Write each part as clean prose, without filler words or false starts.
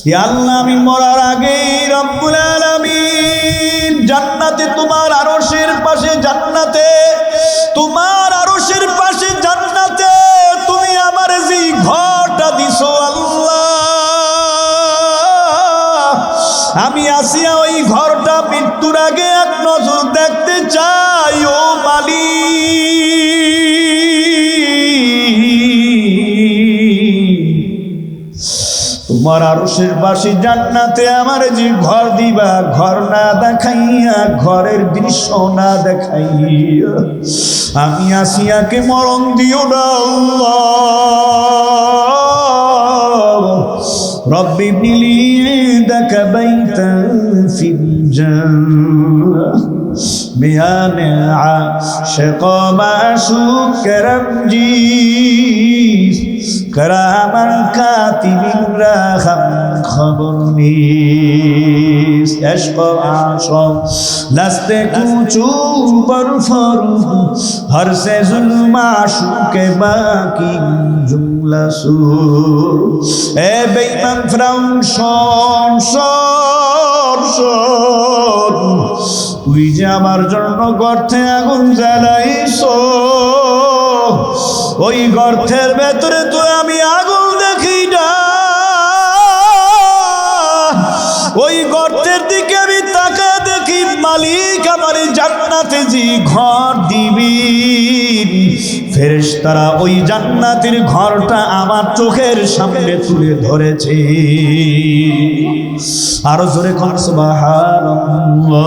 ইয়া আল্লাহ, আমি মরার আগে রব্বুল আলামিন জান্নাতে তোমার আরশের পাশে, জান্নাতে তোমার আরশের পাশে, জান্নাতে তুমি আমার যে ঘরটা দিছো আল্লাহ, আমি আসিয়া ওই ঘরটা মৃত্যুর আগে এক নজর দেখতে চাই ও তোমার আরশের পাশে জান্নাতে আমার যে ঘর দিবা, ঘর না দেখাইয়া, ঘরের দৃশ্য না দেখাইয়া আমি আসিয়াকে মরণ দিও না আল্লাহ। রব্বি ইবনিলি ইনদাকা বাইতান ফিল জান্নাহ বিআনা আশিক মাশুক করমজিস करामन कातिबिन राहम खबर नीस इश्क आशक लस्ते कुचू पर फरूक हर से जुल्म आशुक बाकी जुमला सूर ए बेईमान ফিরাউন শোন শোন শোন, তুই যে আমার জন্য গর্তে আগুন জ্বালাইছো, ওই গর্তের ভেতরে তো আমি আগুন দেখি না, ওই গর্তের দিকে আমি তাকায় দেখি মালিক আমার জান্নাতে যে ঘর দিবি, ফেরেশতারা ওই জান্নাতের ঘরটা আমার চোখের সামনে তুলে ধরেছে। আরো জোরে কোন সুবহানাল্লাহ।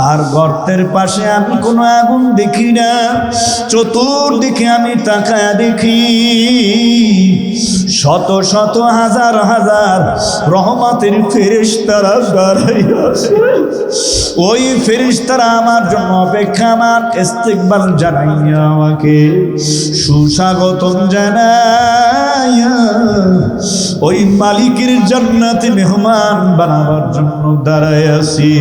আর গর্তের পাশে আমি কোনো আগুন দেখি না, চতুর্দিকে আমি তাকায় দেখি শত শত হাজার হাজার রহমতের ফেরেশতারা দাঁড়াইয়া আছে। ওই ফেরেশতারা আমার জন্য অপেক্ষা, আমার ইস্তিকবাল জানাইয়া, আমাকে সুস্বাগতম জানাইয়া ওই মালিকের জান্নাতে মেহমান বানাবার জন্য দাঁড়ায় আছি।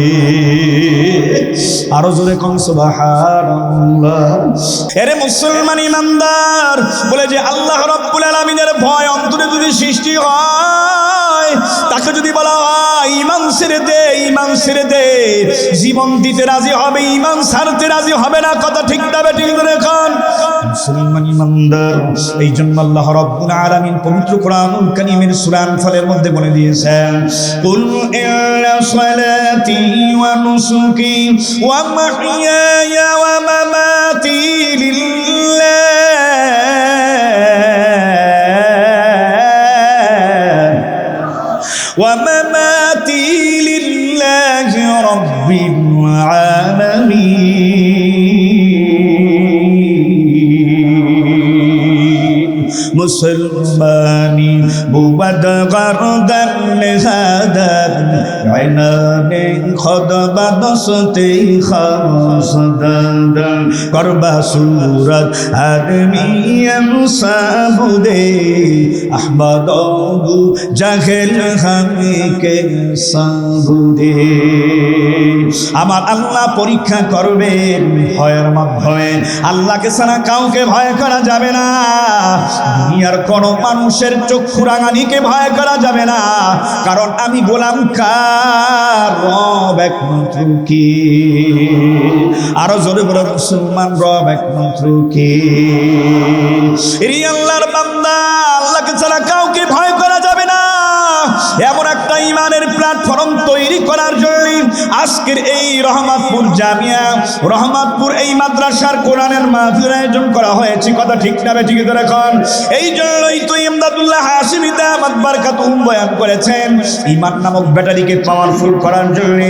আরো জোরে কোন সুবহানাল্লাহ। এরে মুসলমান ইমানদার, বলে যে আল্লাহ রাব্বুল আলামিনের ভয় অন্তরে যদি সৃষ্টি হয়, তাকে যদি বলা হয় ঈমান ছেড়ে দে, ঈমান ছেড়ে দে, জীবন দিতে রাজি হবে, ঈমান ছাড়তে রাজি হবে না। কথা ঠিক না বেঠিক করে কোন মুসলমান ইমানদার। এই জন্য আল্লাহ রাব্বুল আলামিন পবিত্র কোরআনুল কারীমের সূরা আনফালের মধ্যে বলে দিয়েছেন, কুল ইন্না সালাতি ওয়া নুসুকি ওয়া মাহইয়ায়া ওয়া মামাতি লিল্লাহ ওয়া মামাতি লিল্লাহি রাব্বিল আলামিন। মুসলমানি বুবাদ গারদান নেহাদান আইনানে খদবাদ সতে খাসদান করবা সুরত আরমিয়াম সাবুদে আহমদ গু জাহেল হামিকে সাবুদে। আমার আল্লাহ পরীক্ষা করবেন ভয়ের মাধ্যমে। আল্লাহকে ছাড়া কাউকে ভয় করা যাবে না। দুনিয়ার কোন মানুষের চক্ষু রাঙানিকে ভয় করা যাবে না, কারণ আমি গোলাম কার? রব একমাত্র কে? আরো জোরে বলো মুসলমান, রব একমাত্র কে? এই আল্লাহর বান্দা, আল্লাহকে ছাড়া কাউকে ভয় করা যাবে না। এমন একটা ইমানের প্ল্যাটফর্ম তৈরি করার জন্য আজকের এই রহমতপুর জামিয়া, রহমতপুর এই মাদ্রাসার কোরআনের মাহফিল আয়োজন করা হয়েছে। কথা ঠিক না বেঠিক করে এখন? এই জন্যই তো ইমদাদুল্লাহ হাশিমি দামাত বারাকাতুহুম বয়ান করেছেন, ঈমান নামক ব্যাটারিকে পাওয়ারফুল করার জন্য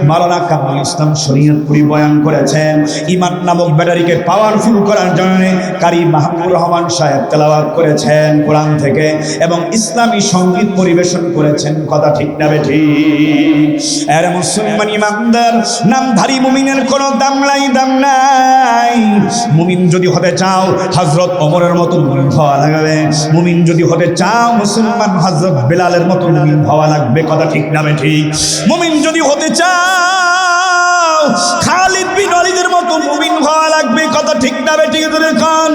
মাওলানা কামরুল ইসলাম শরীয়তপুরী বয়ান করেছেন। ঈমান নামক ব্যাটারিকে পাওয়ারফুল করার জন্য কারি মাহমুদুর রহমান সাহেব তেলাওয়াত করেছেন কোরআন থেকে, এবং ইসলামী সঙ্গীত পরিবেশন করেছেন। কথা ঠিক না বেঠিক? আরে মুসলমান ইমানদার, নামধারী মুমিনের কোনো দাম নাই, দাম নাই। মুমিন যদি হতে চাও হযরত ওমরের মতো মুমিন হওয়া লাগবে। মুমিন যদি হতে চাও মুসলমান হযরত বেলালের মতো মুমিন হওয়া লাগবে। কথা ঠিক না বেঠিক? মুমিন যদি হতে চাও খালিদ বিন ওয়ালিদের মতো মুমিন হওয়া লাগবে। কথা ঠিক না বেঠিক ধরে খান।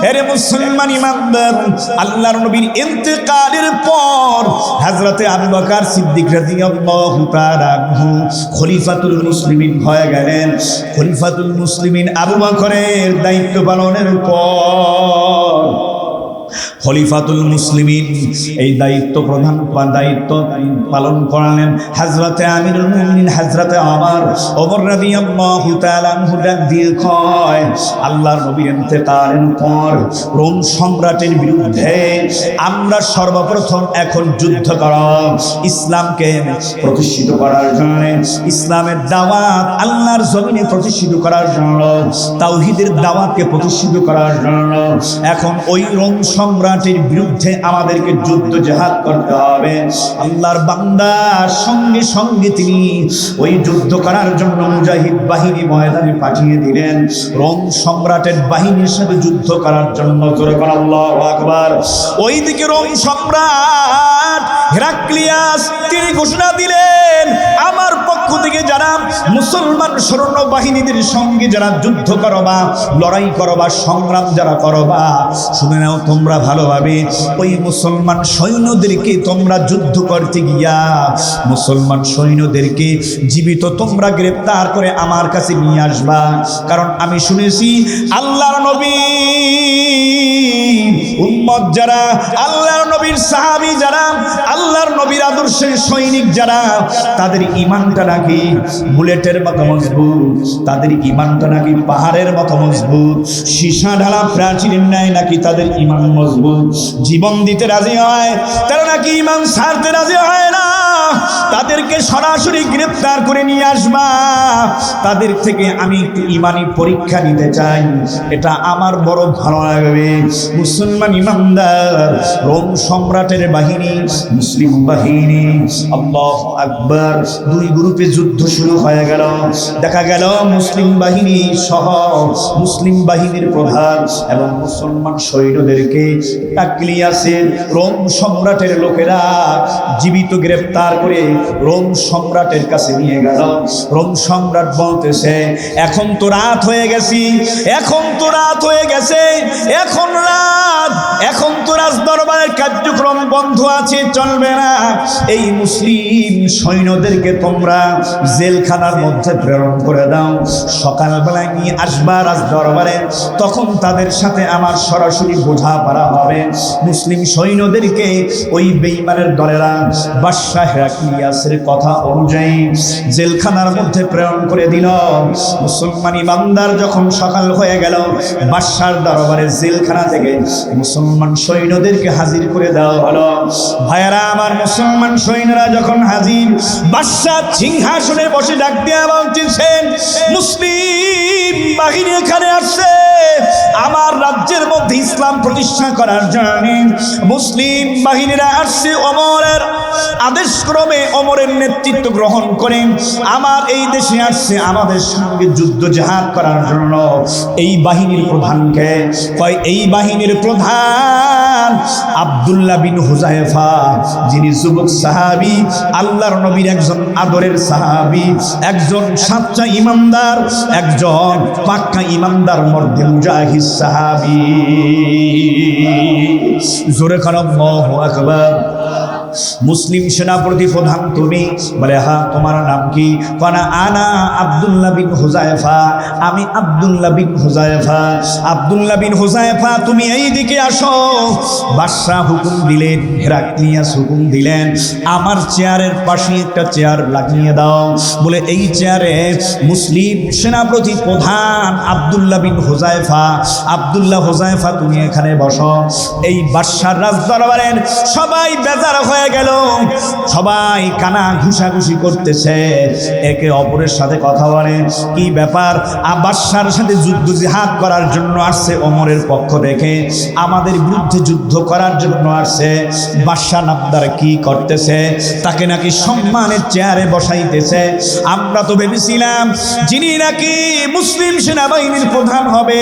এর মুসলমান ইমানদার, আল্লাহর নবীর ইন্তেকালের পর হযরতে আবু বকর সিদ্দিক রাদিয়াল্লাহু তাআলা আনহু খলিফাতুল মুসলিমিন হয়ে গেলেন। খলিফাতুল মুসলিমিন আবু বকরের দায়িত্ব পালনের পর খলিফাতুল মুসলিমিন এই দায়িত্ব পালন করলেন হযরতে আমিরুল মুমিনিন হযরতে ওমর রাদিয়াল্লাহু তাআলা আনহু ডাক দিয়ে কয়, আল্লাহর নবীর ইন্তেকালের পর রোম সম্রাটের বিরুদ্ধে আমরা সর্বপ্রথম এখন যুদ্ধ করব। ইসলামকে প্রতিষ্ঠিত করার জন্য, ইসলামের দাওয়াত আল্লাহর জমিনে প্রতিষ্ঠিত করার জন্য, তাওহীদের দাওয়াতকে প্রতিষ্ঠিত করার জন্য এখন ওই রোম সম্রাটের বিরুদ্ধে আমাদেরকে যুদ্ধ জিহাদ করতে হবে। আল্লাহর বান্দা সঙ্গে সঙ্গে তিনি ওই যুদ্ধ করার জন্য মুজাহিদ বাহিনী ময়দানে পাঠিয়ে দিলেন রোম সম্রাটের বাহিনীর সাথে যুদ্ধ করার জন্য। জোরে বলেন আল্লাহু আকবার। ওইদিকে রোম সম্রাট হেরাক্লিয়াস তিনি ঘোষণা দিলেন, আমার পক্ষ থেকে যারা মুসলমান সৈন্য বাহিনীদের সঙ্গে যারা যুদ্ধ করবা, লড়াই করবা, সংগ্রাম যারা করবা, শুনে নাও তোমরা ভালোভাবে, ওই মুসলমান সৈন্যদেরকে তোমরা যুদ্ধ করতে গিয়া মুসলমান সৈন্যদেরকে জীবিত তোমরা গ্রেফতার করে আমার কাছে নিয়ে আসবা। কারণ আমি শুনেছি আল্লাহর নবী উম্মত যারা, আল্লাহর নবীর সাহাবী যারা, আল্লাহর নবীর আদর্শের সৈনিক যারা, তাদের ঈমানটা নাকি বুলেটের মতো মজবুত, তাদের ঈমানটা নাকি পাহাড়ের মতো মজবুত, সীসা ঢালা প্রাচীরের ন্যায় নাকি তাদের ঈমান মজবুত। জীবন দিতে রাজি হয়, তারা নাকি ঈমান ছাড়তে রাজি হয় না। তাদেরকে সরাসরি গ্রেফতার করে নিয়ে আসবা, তাদের থেকে আমি একটু ঈমানি পরীক্ষা নিতে চাই, এটা আমার বড় ভালো লাগবে। মুসলমান ইমানদার রোম সম্রাটের বাহিনী, মুসলিম বাহিনী, আল্লাহু আকবার, দুই গ্রুপে যুদ্ধ শুরু হয়ে গেল। দেখা গেল মুসলিম বাহিনী সহ মুসলিম বাহিনীর প্রধান এবং মুসলমান সৈন্যদেরকে হেরাক্লিয়াসের রোম সম্রাটের লোকেরা জীবিত গ্রেফতার করে রোম সম্রাটের কাছে নিয়ে গেল। রোম সম্রাট বলতেছে, এখন তো রাত হয়ে গেছে, এখন তো রাত হয়ে গেছে, এখন রাত, এখন তো রাজ দরবারের কার্যক্রম বন্ধ আছে, চলবে না। এই মুসলিম সৈন্যদেরকে তোমরা জেলখানার মধ্যে প্রেরণ করে দাও, সকালবেলায় নিয়ে আসবা রাজ দরবারে, তখন তাদের সাথে আমার সরাসরি বোঝাপড়া হবে। মুসলিম সৈন্যদেরকে ওই বেঈমানের দলেরা বাদশা হেরাক্লিয়াসের কথা অনুযায়ী জেলখানার মধ্যে প্রেরণ করে দিল। মুসলমান ইমানদার যখন সকাল হয়ে গেল, বাদশার দরবারে জেলখানা থেকে মুসলমান সৈন্যদেরকে হাজির করে দেওয়া হলো। ভাইয়েরা আমার, মুসলমান সৈন্যরা যখন হাজির, বাদশা সিংহাসনে বসে ডাক দিয়া বলতেছেন, মুসলিম বাহিনী এখানে আসছে আমার রাজ্যের মধ্যে ইসলাম প্রতিষ্ঠা করার জন্য। মুসলিম বাহিনীরা আসছে ওমরের আদেশক্রমে, ওমরের নেতৃত্ব গ্রহণ করেন আমার এই দেশে আসছে আমাদের সঙ্গে যুদ্ধ জিহাদ করার জন্য। এই বাহিনীর প্রধানকে কয়, এই বাহিনীর প্রধান আব্দুল্লাহ বিন হুযায়ফা, যিনি যুবক সাহাবী, আল্লাহর নবীর একজন আদরের সাহাবী, একজন সাচ্চা ইমানদার, একজন পাক্কা ইমানদার মর্দে মুজাহিদ সাহাবী। জোরে খান আল্লাহু আকবার। মুসলিম সেনাপতি প্রধান তুমি? বলে হ্যাঁ। তোমার নাম কি? কানা আনা আব্দুল্লাহ বিন হুযায়ফা, আমি আব্দুল্লাহ বিন হুযায়ফা। আব্দুল্লাহ বিন হুযায়ফা, তুমি এই দিকে আসো। বাদশা হুকুম দিলেন, হেরাক্লিয়াস হুকুম দিলেন, আমার চেয়ারের পাশে একটা চেয়ার লাগিয়ে দাও। বলে এই চেয়ারে মুসলিম সেনাপতি প্রধান আব্দুল্লাহ বিন হুযায়ফা, আব্দুল্লাহ হুযায়ফা তুমি এখানে বসো। এই বাদশার রাজদরবারের সবাই বেজার হয়ে গেল, সবাই কানা ঘুষাঘুষি করতেছে, একে অপরের সাথে কথা বলে, কি ব্যাপার? বাদশার সাথে যুদ্ধ জিহাদ করার জন্য আসছে ওমরের পক্ষ থেকে, আমাদের বিরুদ্ধে যুদ্ধ করার জন্য আসছে। বাদশা নামদার কি করতেছে? তাকে নাকি সম্মানের চেয়ারে বসাইতেছে। আমরা তো ভেবেছিলাম যিনি নাকি মুসলিম সেনাবাহিনীর প্রধান হবে,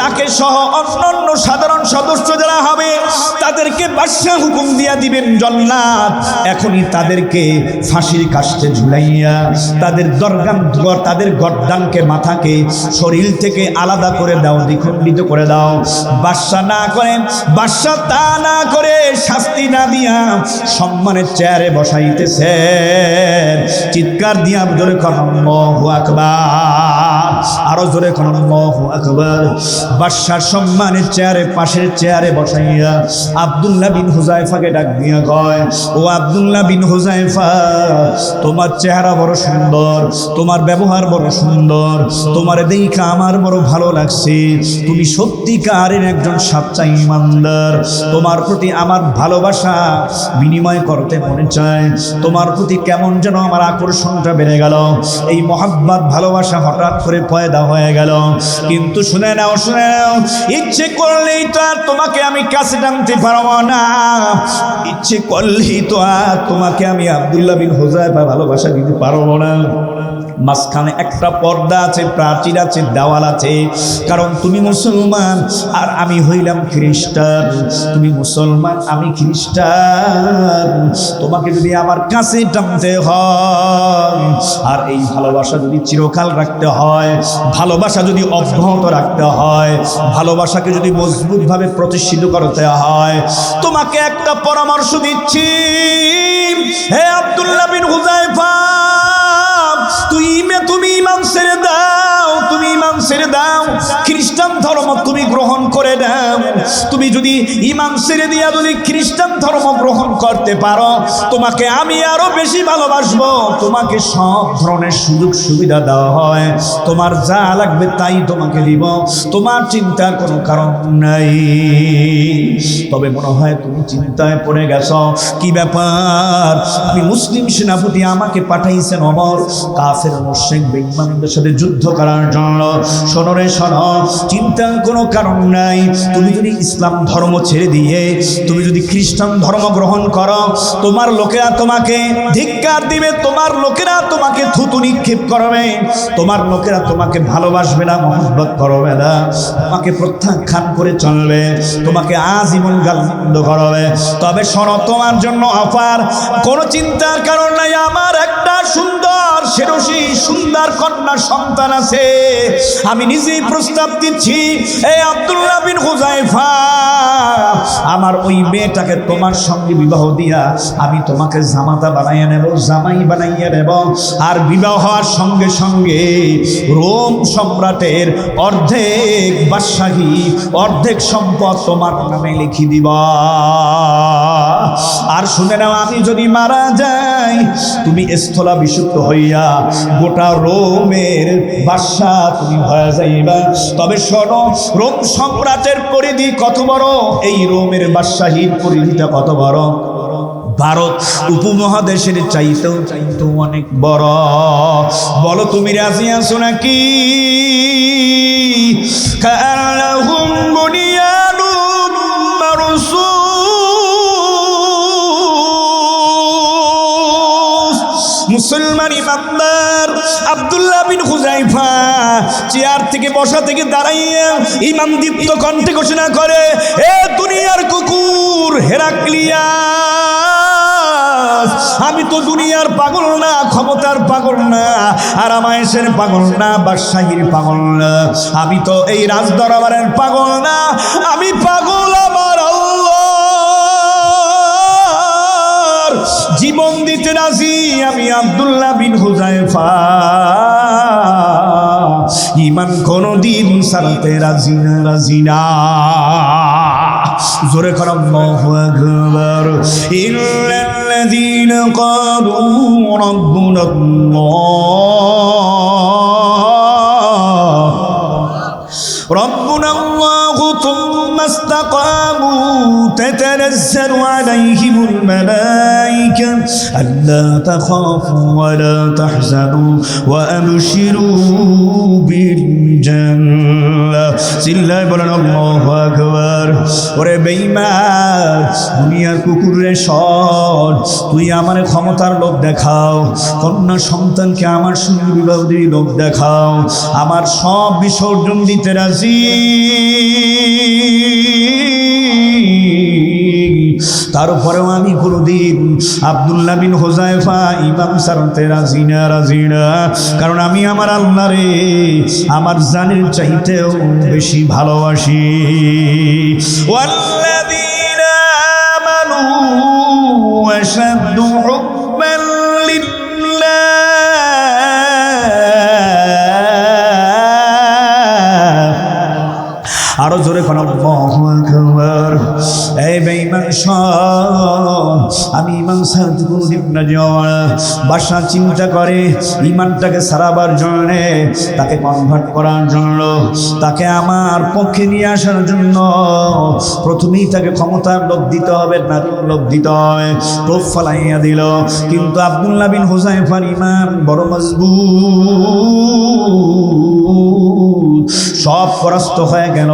তাকে সহ অন্যান্য সাধারণ সদস্য যারা হবে তাদেরকে বাদশা হুকুম দিয়া দিবেন, জল্লাদ জান্নাত, এখনই তাদেরকে ফাঁসির কাস্টে ঝুলাইয়া তাদের গর্দানকে মাথাকে শরীর থেকে আলাদা করে দাও, দ্বিখণ্ডিত করে দাও। বাদশা তা না করে শাস্তি না দিয়া সম্মানের চেয়ারে বসাইতেছে। চিৎকার দিয়া জোরে কোন আল্লাহু আকবার, আরো জোরে কোন আল্লাহু আকবার। বাদশার সম্মানের চেয়ারে পাশের চেয়ারে বসাইয়া আব্দুল্লাহ বিন হুযায়ফাকে ডাক দিয়া কয়, ও আব্দুল্লাহ বিন হুযায়ফা, তোমার চেহারা বড় সুন্দর, তোমার ব্যবহার বড় সুন্দর, তোমার দেখা আমার বড় ভালো লাগছে। তুমি সত্যিকারের একজন সাচ্চা ঈমানদার। তোমার প্রতি আমার ভালোবাসা বিনিময় করতে মনে চায়। তোমার প্রতি কেমন যেন আমার আকর্ষণটা বেড়ে গেল। এই মহাব্বত ভালোবাসা হঠাৎ করে পয়দা হয়ে গেল। কিন্তু শুনে নাও, ইচ্ছে করলেই তো আর তোমাকে আমি কাছে টানতে পারবো না। ইচ্ছে করলেই তো আর তোমাকে আমি আব্দুল্লাহ বিন হুযায়ফা ভালোবাসা দিতে পারবো না। মাঝখানে একটা পর্দা আছে, প্রাচীর আছে, দেওয়াল আছে। কারণ তুমি মুসলমান আর আমি হইলাম খ্রিস্টান। তুমি মুসলমান, আমি খ্রিস্টান। তোমাকে যদি আমার কাছে টানতে হয় আর এই ভালোবাসা যদি চিরকাল রাখতে হয়, ভালোবাসা যদি অব্যাহত রাখতে হয়, ভালোবাসাকে যদি মজবুতভাবে প্রতিষ্ঠিত করতে হয়, তোমাকে একটা পরামর্শ দিচ্ছি। হে আব্দুল্লাহ বিন হুযায়ফা, তুমি ঈমান ছেড়ে দাও, তুমি ঈমান ছেড়ে দাও, খ্রিস্টান ধর্ম তুমি গ্রহণ করে নাও। তুমি যদি ঈমান ছেড়ে দিয়া যদি খ্রিস্টান ধর্ম গ্রহণ করতে পারো, তোমাকে আমি আরো বেশি ভালোবাসবো। তোমাকে সব ধরনের সুযোগ সুবিধা দেওয়া হয়, তোমার যা লাগবে তাই তোমাকে দিব, তোমার চিন্তার কোনো কারণ নাই। তবে মনে হয় তুমি চিন্তায় পড়ে গেছো, কি ব্যাপার? আমি মুসলিম সেনাপতি, আমাকে পাঠাইছেন ওমর কাফের মুশরিক বেঈমানদের সাথে যুদ্ধ করার জন্য। শোনো রে শোনো, চিন্তার কোনো কারণ নাই। তুমি যদি ইসলাম ধর্ম ছেড়ে দিয়ে তুমি যদি খ্রিস্টান ধর্ম গ্রহণ করো, তোমার লোকেরা তোমাকে ধিক্কার দিবে, তোমার লোকেরা তোমাকে থুতু নিক্ষেপ করবে, তোমার লোকেরা তোমাকে ভালোবাসবে না, মহব্বত করবে না, তোমাকে প্রত্যাখ্যান করে চলবে, তোমাকে আজীবন গালমন্দ করবে। তবে শোনো, তোমার জন্য অফার, কোনো চিন্তার কারণ নাই। আমার একটা সুন্দর শেরশি সুন্দর কন্যা সন্তান আছে, আমি নিজেই প্রস্তাব দিচ্ছি। এই আব্দুল্লাহ বিন হুযায়ফা, আমার ওই মেয়েটাকে তোমার সঙ্গে বিবাহ দিয়া আমি তোমাকে জামাতা বানাইয়া নেব, জামাই বানাইয়া নেব। আর বিবাহ হওয়ার সঙ্গে সঙ্গে রোম সম্রাটের অর্ধেক বাদশাহী, অর্ধেক সম্পদ তোমার নামে লিখি দিবা। আর শুনে নাও, আমি যদি মারা যাই, তুমি স্থলাভিষিক্ত হইয়া গোটা রোমের বাদশা তুমি হয়ে যাইবা। তবে শোনো, রোম সম্রাটের পরিধি কত বড়, এই রোমের বাদশাহীর পরিধিটা কত বড়, ভারত উপমহাদেশের চাইতেও অনেক বড়। বলো, তুমি রাজি আছো নাকি? কাআন্নাহুম বুনিয়ানুম মারসুস। মুসলমান ইমানদার আব্দুল্লাহ বিন হুযায়ফা চেয়ার থেকে বসা থেকে দাঁড়াইয়া ইমাম দীপ্ত কণ্ঠে ঘোষণা করে, এ দুনিয়ার কুকুর হেরাক্লিয়াস, আমি তো দুনিয়ার পাগল না, ক্ষমতার পাগল না, আরামায়েশের পাগল না, বাদশাহীর পাগল না, আমি তো এই রাজদরবারের পাগল না, আমি পাগল আমার আল্লাহর জীবন দিতে রাজি। আমি আব্দুল্লাহ বিন হুযায়ফা ঈমান কোনদিন ছাড়তে রাজি না, রাজি না। জোরে কর আল্লাহু আকবার। ইল্লাল্লাযীনা ক্বালু রাব্বুনাল্লাহু থুম্মা ইসতাকামু তাতানাজ্জালু আলাইহিমুল মালায়েকা আল্লা তাখাফু ওয়া লা তাহজানু ওয়া আবশিরু বিল জান্নাহ। চিল্লায় বলেন আল্লাহু আকবার। ওরে বেঈমান, দুনিয়ার কুকুরে শোন, তুই আমার ক্ষমতার লোভ দেখাও, কন্যা সন্তানকে আমার সঙ্গে বিবাহ দিয়ে লোভ দেখাও, আমার সব বিসর্জন দিতে রাজি, তারপরেও আমি কোনোদিন আব্দুল্লাহ বিন হুযায়ফা ইমাম সারতে রাজি না, কারণ আমি আমার আল্লাহরে আমার জানের চাইতেও বেশি ভালোবাসি। ওয়াল্লাযীনা আমানু আশাদ্দু হুব্বান লিল্লাহ। আরো জোরে কোন আল্লাহু আকবার। এই বেঈমান শোন, আমি ইমাম সাহেব কোনদিন না যাওয়া বাসা চিন্তা করে ইমানটাকে সারাবার জন্য, তাকে কনভার্ট করার জন্য, তাকে আমার পক্ষে নিয়ে আসার জন্য প্রথমেই তাকে ক্ষমতার লোভ দিতে হবে, নারীর লোভ দিতে হবে। লোভ ফালাইয়া দিল, কিন্তু আব্দুল্লাহ বিন হুযায়ফার ইমান বড় মজবুত, সব পরাস্ত হয়ে গেল।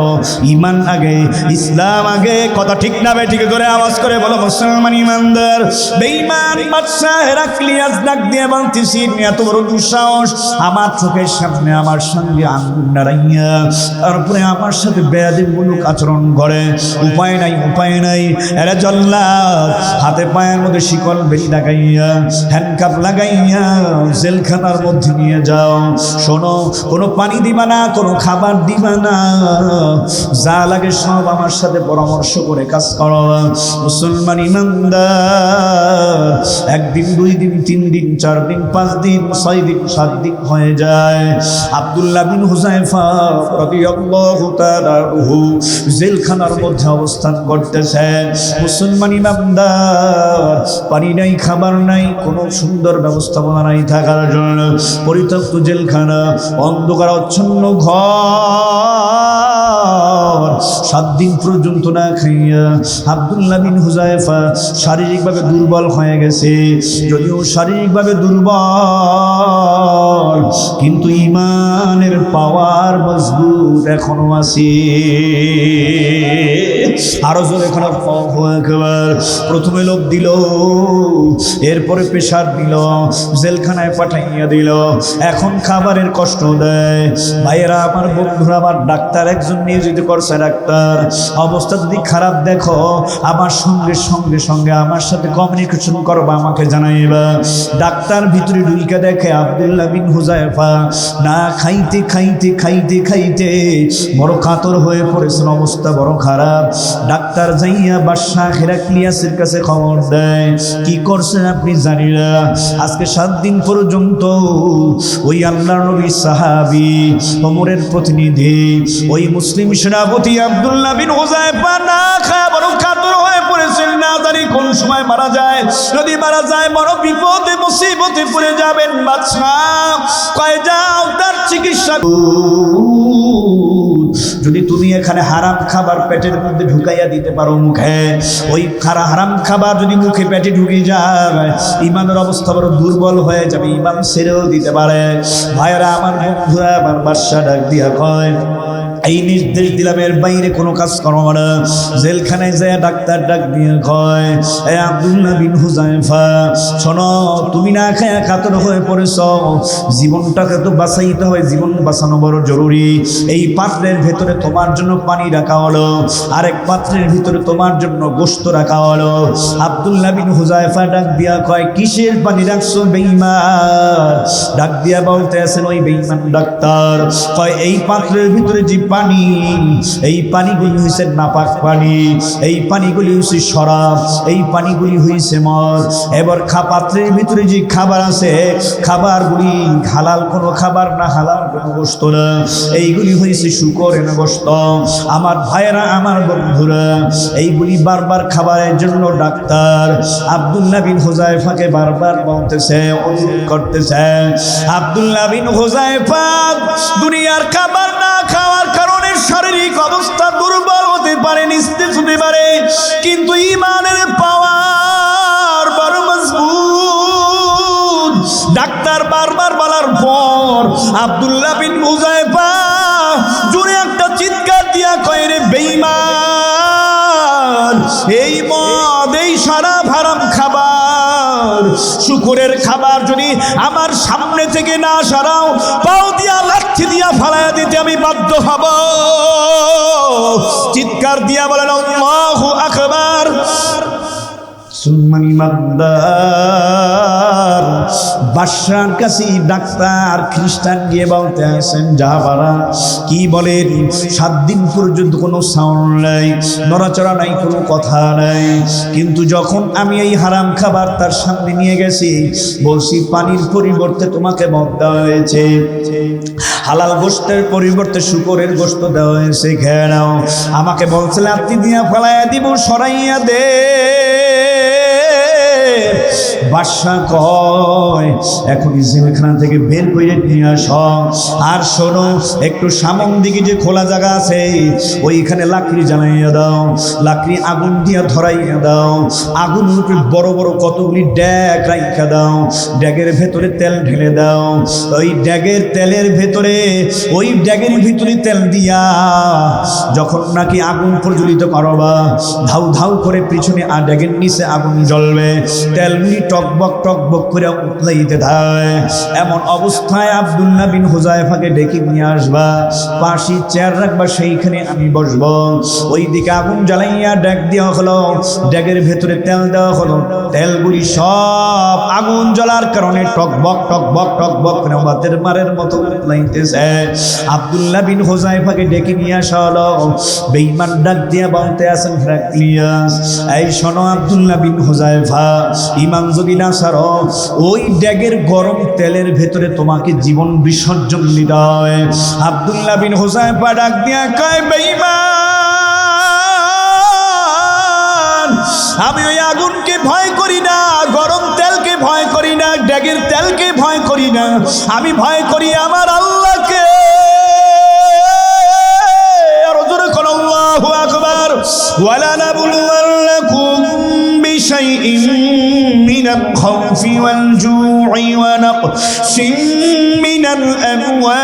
ইমান আগে, ইসলাম আগে। কথা ঠিক না বে? ঠিক করে আওয়াজ করে বলো মুসলমান ইমানদার। বেঈমান বাদশা হেরাক্লিয়াস ডাক দিয়ে বলতেছি, এত বড় দুঃসাহস, আমার চোখের সামনে আমার সঙ্গে আঙ্গুল নাড়াইয়া তারপরে আমার সাথে বেয়াদবিমূলক আচরণ করে। উপায় নাই। এরা জল্লাদ, হাতে পায়ের মধ্যে শিকল বেশি লাগাইয়া, হ্যান্ডকাপ লাগাইয়া জেলখানার মধ্যে নিয়ে যাও। শোনো, কোনো পানি দিবা না, কোনো খাবার দিবা না, যা লাগে সব আমার সাথে পরামর্শ করে কাজ করো। মুসলমান ইমানদার, একদিন, 2 দিন, 3 দিন, 4 দিন, 5 দিন, 6 দিন, 7 দিন হয়ে যায়। আব্দুল্লাহ বিন হুযায়ফা রাদিয়াল্লাহু তাআলা আনহু জেলখানার মধ্যে অবস্থান করতেছে। মুসলমান ইমানদার, পানি নাই, খাবার নাই, কোনো সুন্দর ব্যবস্থাপনা নাই থাকার জন্য। পরিত্যক্ত জেলখানা, অন্ধকার আচ্ছন্ন ঘর। 7 দিন পর্যন্ত না খাইয়া আব্দুল্লাহ বিন হুযায়ফা শারীরিকভাবে দুর্বল হয়ে গেছে। যদিও শারীরিকভাবে দুর্বল, কিন্তু ইমানের পাওয়ার মজবুত এখনো আছে। আরো জোরে এখন প্রথমে লোভ দিল, এরপরে প্রেশার দিল, জেলখানায় পাঠাইয়া দিল, এখন খাবারের কষ্ট দেয়। ভাইয়েরা আমার, বন্ধুরা আমার, ডাক্তার একজন নিয়োজিত করছে। ডাক্তার অবস্থা যদি খারাপ দেখো, আমার সঙ্গে আমার সাথে কমিউনিকেশন করবা, আমাকে জানাইবা। ডাক্তার ভিতরে ঢুকে দেখে আব্দুল্লাহ বিন হুযায়ফা না খাইতে বড় কাতর হয়ে পড়েছেন, অবস্থা বড় খারাপ। ডাক্তার যাইয়া বাদশা হেরাক্লিয়াসের কাছে খবর দেয়, কি করছেন আপনি জানি না, আজকে 7 দিন পর্যন্ত ওই আল্লাহর নবীর সাহাবী, ওমরের প্রতিনিধি, ওই মুসলিম সেনাপতি আব্দুল্লাহ বিন হুযায়ফা না খায় বড় কাতর হয়ে পড়েছেন, না জানি কোন সময় মারা যায়। যদি মারা যায় বড় বিপদে মুসিবতে পড়ে যাবেন। বাদশা কয়, যাও তার চিকিৎসা। যদি তুমি এখানে হারাম খাবার পেটের মধ্যে ঢুকাইয়া দিতে পারো মুখে, ওই হারাম খাবার যদি মুখে পেটে ঢুকে যায়, ইমানের অবস্থা বড় দুর্বল হয়ে যাবে, ইমান ছেড়েও দিতে পারে। ভাইয়েরা আমার, বন্ধুরা আমার, বাদশা ডাক দিয়া কয়, এই নির্দেশ দিলাম, এর বাইরে কোনো কাজ করবো না। জেলখানায় যায় ডাক্তার ডাক দিয়ে কয়, এ আব্দুল্লাহ বিন হুযায়ফা, শোনো, তুমি না খায়া কাতর হয়ে পড়েছ, জীবনটাকে তো বাঁচাইতে হয়, জীবন বাঁচানো বড় জরুরি। এই পাত্রের ভেতরে তোমার জন্য পানি রাখা হলো, আরেক পাত্রের ভিতরে তোমার জন্য গোশত রাখা হলো। আব্দুল্লাহ বিন হুযায়ফা ডাক দিয়া কয়, কিসের পানি রাখছো বেঈমান? ডাক দিয়া বলতে আছেন ওই বেঈমান ডাক্তার, কয়, এই পাত্রের ভিতরে যে পানি, এই পানিগুলি হয়েছে নাপাক পানি, এই পানিগুলি হয়েছে শরাব, এই পানিগুলি হয়েছে মদ। এবার পাত্রের ভিতরে যে খাবার আছে, খাবারগুলি হালাল কোনো খাবার না, হালাল কোনো গোশত না, এইগুলি হয়েছে শুকরের গোশত। আমার ভাইয়েরা, আমার বন্ধুরা, এইগুলি বারবার খাবারের জন্য ডাক্তার আব্দুল্লাহ বিন হুযায়ফাকে বারবার বলতেছে, অনুরোধ করতেছে। আব্দুল্লাহ বিন হুযায়ফা দুনিয়ার খাবার না খাওয়ার কারণে শারীরিক অবস্থা দুর্বল হতে পারে, নিস্তেজ হতে পারে, কিন্তু ইমানের পাওয়ার বড় মজবুত। ডাক্তার বারবার বলার পর আব্দুল্লাহ বিন হুযায়ফা জোরে একটা চিৎকার দিয়া কয়, রে বেঈমান, এই মদ, এই শরাব হারাম খাবার, শুকরের খাবার যদি আমার সামনে থেকে না সরাও, পাও দিয়া লাঠি দিয়া ফালাইয়া দিতে আমি বাধ্য হব। চিৎকার দিয়া বলেন আল্লাহু আকবার। মুসলমান ইমানদার বাদশার কাছে ডাক্তার খ্রিস্টান গিয়ে বলতে আসেন, যা বারা কি বলেন, 7 দিন পর্যন্ত কোনো সাউন্ড নাই, নড়াচড়া নাই, কোনো কথা নাই, কিন্তু যখন আমি এই হারাম খাবার তার সামনে নিয়ে গেছি, বলছি পানির পরিবর্তে তোমাকে মদ দেওয়া হয়েছে, হালাল গোশতের পরিবর্তে শুকরের গোশত দেওয়া হয়েছে, খেয়ে নাও। আমাকে বলছে লাত্তি দিয়া ফেলাইয়া দিব, সরাইয়া দে। বাদশা কয় এখনই জেলখানা থেকে বের করে নিয়ে আস, আর শোনো একটু সামন দিকে যে খোলা জায়গা আছে ওইখানে লাকড়ি জ্বালাইয়া দাও, লাকড়ি আগুন দিয়া ধরাইয়া দাও, আগুন উপরে বড় বড় কতগুলি ড্যাগ রাইখা দাও, ড্যাগের ভেতরে তেল ঢেলে দাও, ওই ড্যাগের তেলের ভেতরে ওই ড্যাগের ভিতরে তেল দিয়া যখন নাকি আগুন প্রজ্বলিত করবা, ধাউ ধাউ করে পিছনে ড্যাগের নিচে আগুন জ্বলবে, তেলগুলি টকবক টকবক করে উতলাইতে থাকে। এমন অবস্থায় আব্দুল্লাহ বিন হুযায়ফাকে ডেকে নিয়ে আসবা, পাশে চেয়ার রাখবা, সেইখানে আমি বসবো। ওই দিকে আগুন জ্বালাইয়া ড্যাগ দেওয়া হলো, ড্যাগের ভেতরে তেল দেওয়া হলো, তেলগুলি সব আগুন জ্বলার কারণে টকবক টকবক টকবক করে বাতের মারের মতো উতলাইতেছে। আব্দুল্লাহ বিন হুযায়ফাকে ডেকে নিয়ে আসা হলো, বেঈমান ডাক দিয়া বলতে আছেন, হেরাক্লিয়াস এই শোনো আব্দুল্লাহ বিন হুযায়ফা, ইমান যদি না ছাড়ো ওই ড্যাগের গরম তেলের ভেতরে তোমাকে জীবন বিসর্জন দিতে হয়। আব্দুল্লাহ বিন হুযায়ফা ডাক দিয়া কয়, বেঈমান আমি ওই আগুনকে ভয় করি না, গরম তেলকে ভয় করি না, ড্যাগের তেলকে ভয় করি না, আমি ভয় করি আমার আল্লাহকে। আর জোরে কোন আল্লাহু আকবার। ওয়ালা নাবলুওয়ান্নাকুম বিশাইইন মিনাল খাউফি ওয়াল জু'i ওয়া নাকসিন মিনাল আমওয়াল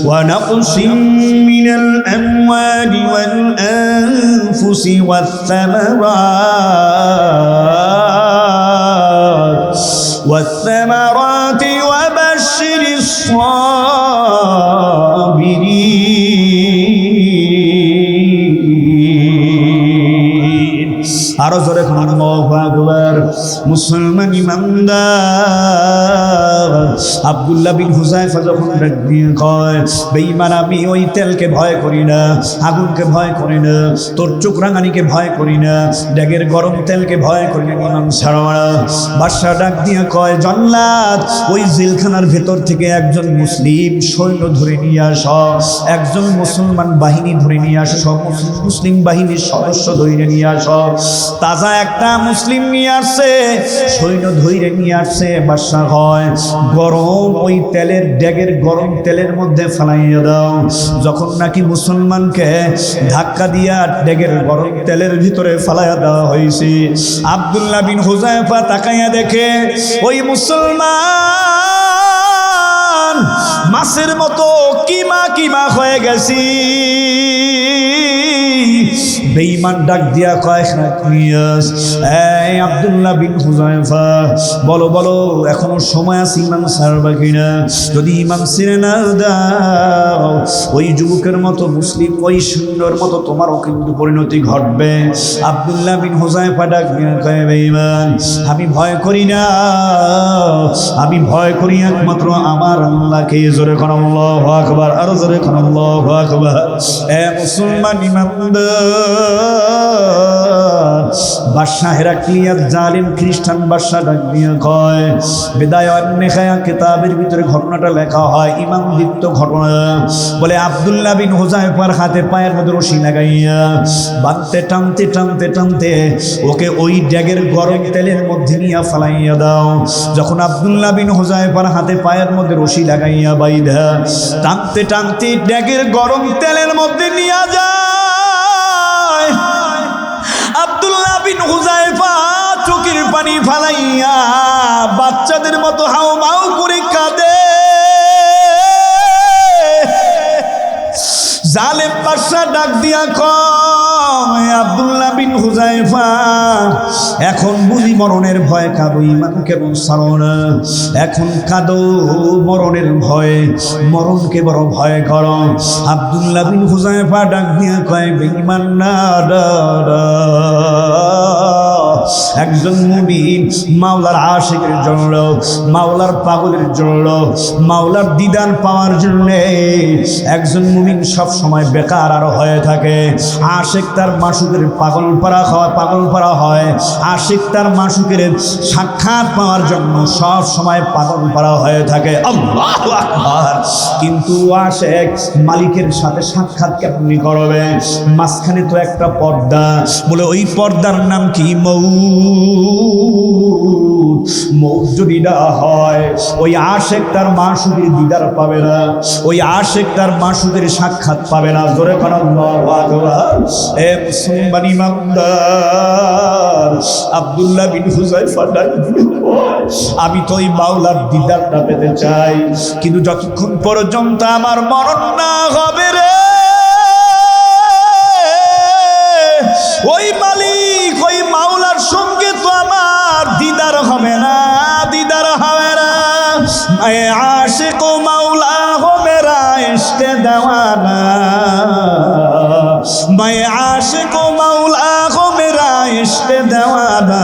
ওয়া নাকসিন মিনাল আমওয়ালি ওয়াল আনফুসি ওয়াথ থামারাত ওয়া বাশশিরিস সাবিরিন। আরো জোরে আল্লাহু আকবার। মুসলমান ইমানদার আব্দুল্লাহ বিন হুযায়ফা যখন ডাক দিয়ে কয়, বেঈমান আমি ওই তেলকে ভয় করি না, আগুনকে ভয় করি না, তোর চোখ রাঙানিকে ভয় করি না, ড্যাগের গরম তেলকে ভয় করি না, ইমাম ছাড়া। বাদশা ডাক দিয়ে কয়, জল্লাদ ওই জেলখানার ভেতর থেকে একজন মুসলিম সৈন্য ধরে নিয়ে আস, একজন মুসলমান বাহিনী ধরে নিয়ে আস, সব মুসলিম বাহিনীর সদস্য ধরে নিয়ে আস। তাজা একটা মুসলিম নিয়ে আসছে, সৈন্য ধরে নিয়ে আসছে। বাদশা হয় গরম ওই তেলের ড্যাগের গরম তেলের মধ্যে ফেলাইয়া দাও। যখন নাকি মুসলমানকে ধাক্কা দিয়া ড্যাগের গরম তেলের ভিতরে ফেলাইয়া দেওয়া হয়েছে, আব্দুল্লাহ বিন হুযায়ফা তাকাইয়া দেখে ওই মুসলমান মাছের মতো কিমা কিমা হয়ে গেছি। বেঈমান ডাক দিয়া কয়, এই আব্দুল্লাহ বিন হুযায়ফা বলো বলো এখনো সময় আছে ইমান ছাড়বা কিনা? যদি ইমান ছেড়ে না দাও ওই যুবকের মতো মুসলিম ওই সুন্দর মতো তোমারও কিন্তু পরিণতি ঘটবে। আব্দুল্লাহ বিন হুযায়ফা ডাক দিয়া কয়, বেঈমান আমি ভয় করি না, আমি ভয় করি একমাত্র আমার আল্লাহকে। জোরে কোন আল্লাহু আকবার, আরো জোরে কোন আল্লাহু আকবার। এ মুসলমান ইমানদার বাদশা হেরাক্লিয়াস জালিম খ্রিস্টান বাদশা ডাক দিয়ে কয়, বিদায় অন্নেখায়া কিতাবের ভিতরে ঘটনাটা লেখা হয়, ইমাম দীপ্ত ঘটনা। বলে আব্দুল্লাহ বিন হুযায়ফার হাতে পায়ের মধ্যে রশি লাগাইয়া বাঁধতে টানতে টানতে টানতে ওকে ওই ড্যাগের গরম তেলের মধ্যে নিয়ে ফেলাইয়া দাও। যখন আব্দুল্লাহ বিন হুযায়ফার হাতে পায়ের মধ্যে রশি লাগাইয়া বাইধা টানতে টানতে ড্যাগের গরম তেলের মধ্যে নিয়ে যায়, আব্দুল্লাহ বিন হুযায়ফা চোখের পানি ফালাইয়া বাচ্চাদের মতো হাউ মাউ করে কাঁদে। জালেম বাদশা ডাক দিয়া কয়, আব্দুল্লাহ বিন হুযায়ফা, এখন বুঝি মরণের ভয় কাঁদো, ঈমান কেন ছাড়ো না? এখন কাঁদো মরণের ভয়, মরণকে বড় ভয় করো। আব্দুল্লাহ বিন হুযায়ফা ডাক দিয়া কয়, বেঈমান না, একজন মুমিন মাওলার আশিকের জন্য, মাওলার পাগলের জন্য, মাওলার দিদার পাওয়ার জন্য একজন মুমিন সব সময় বেকার আর হয়ে থাকে। আশিক তার মাসুকের পাগল পারা হয়। আশিক তার মাসুকের সাক্ষাৎ পাওয়ার জন্য সব সময় পাগল পারা হয়ে থাকে। আল্লাহু আকবার। কিন্তু আশিক মালিকের সাথে সাক্ষাৎ কেমনি করবে? মাঝখানে তো একটা পর্দা, বলে ওই পর্দার নাম কি? মৌত যদি না হয় ওই আশিক তার মাসুকের দিদার পাবে না, ওই আশিক তার মাসুকের সাক্ষাৎ পাবে না। জোরে কোন আল্লাহু আকবার। এ মুসলমান ইমানদার, আব্দুল্লাহ বিন হুযায়ফা ডাক দিয়ে কয়, আমি তো ওই মাওলার দিদারটা পেতে চাই, কিন্তু যতক্ষণ পর্যন্ত আমার মরণ না হবে রে, ওই মালিক ওই মাওলার সঙ্গে তো আমার দিদার হবে না, দিদার হবে না। मैं आशिक मौला हो मेरा इश्क दीवाना, मैं आशिक मौला हो मेरा इश्क दीवाना।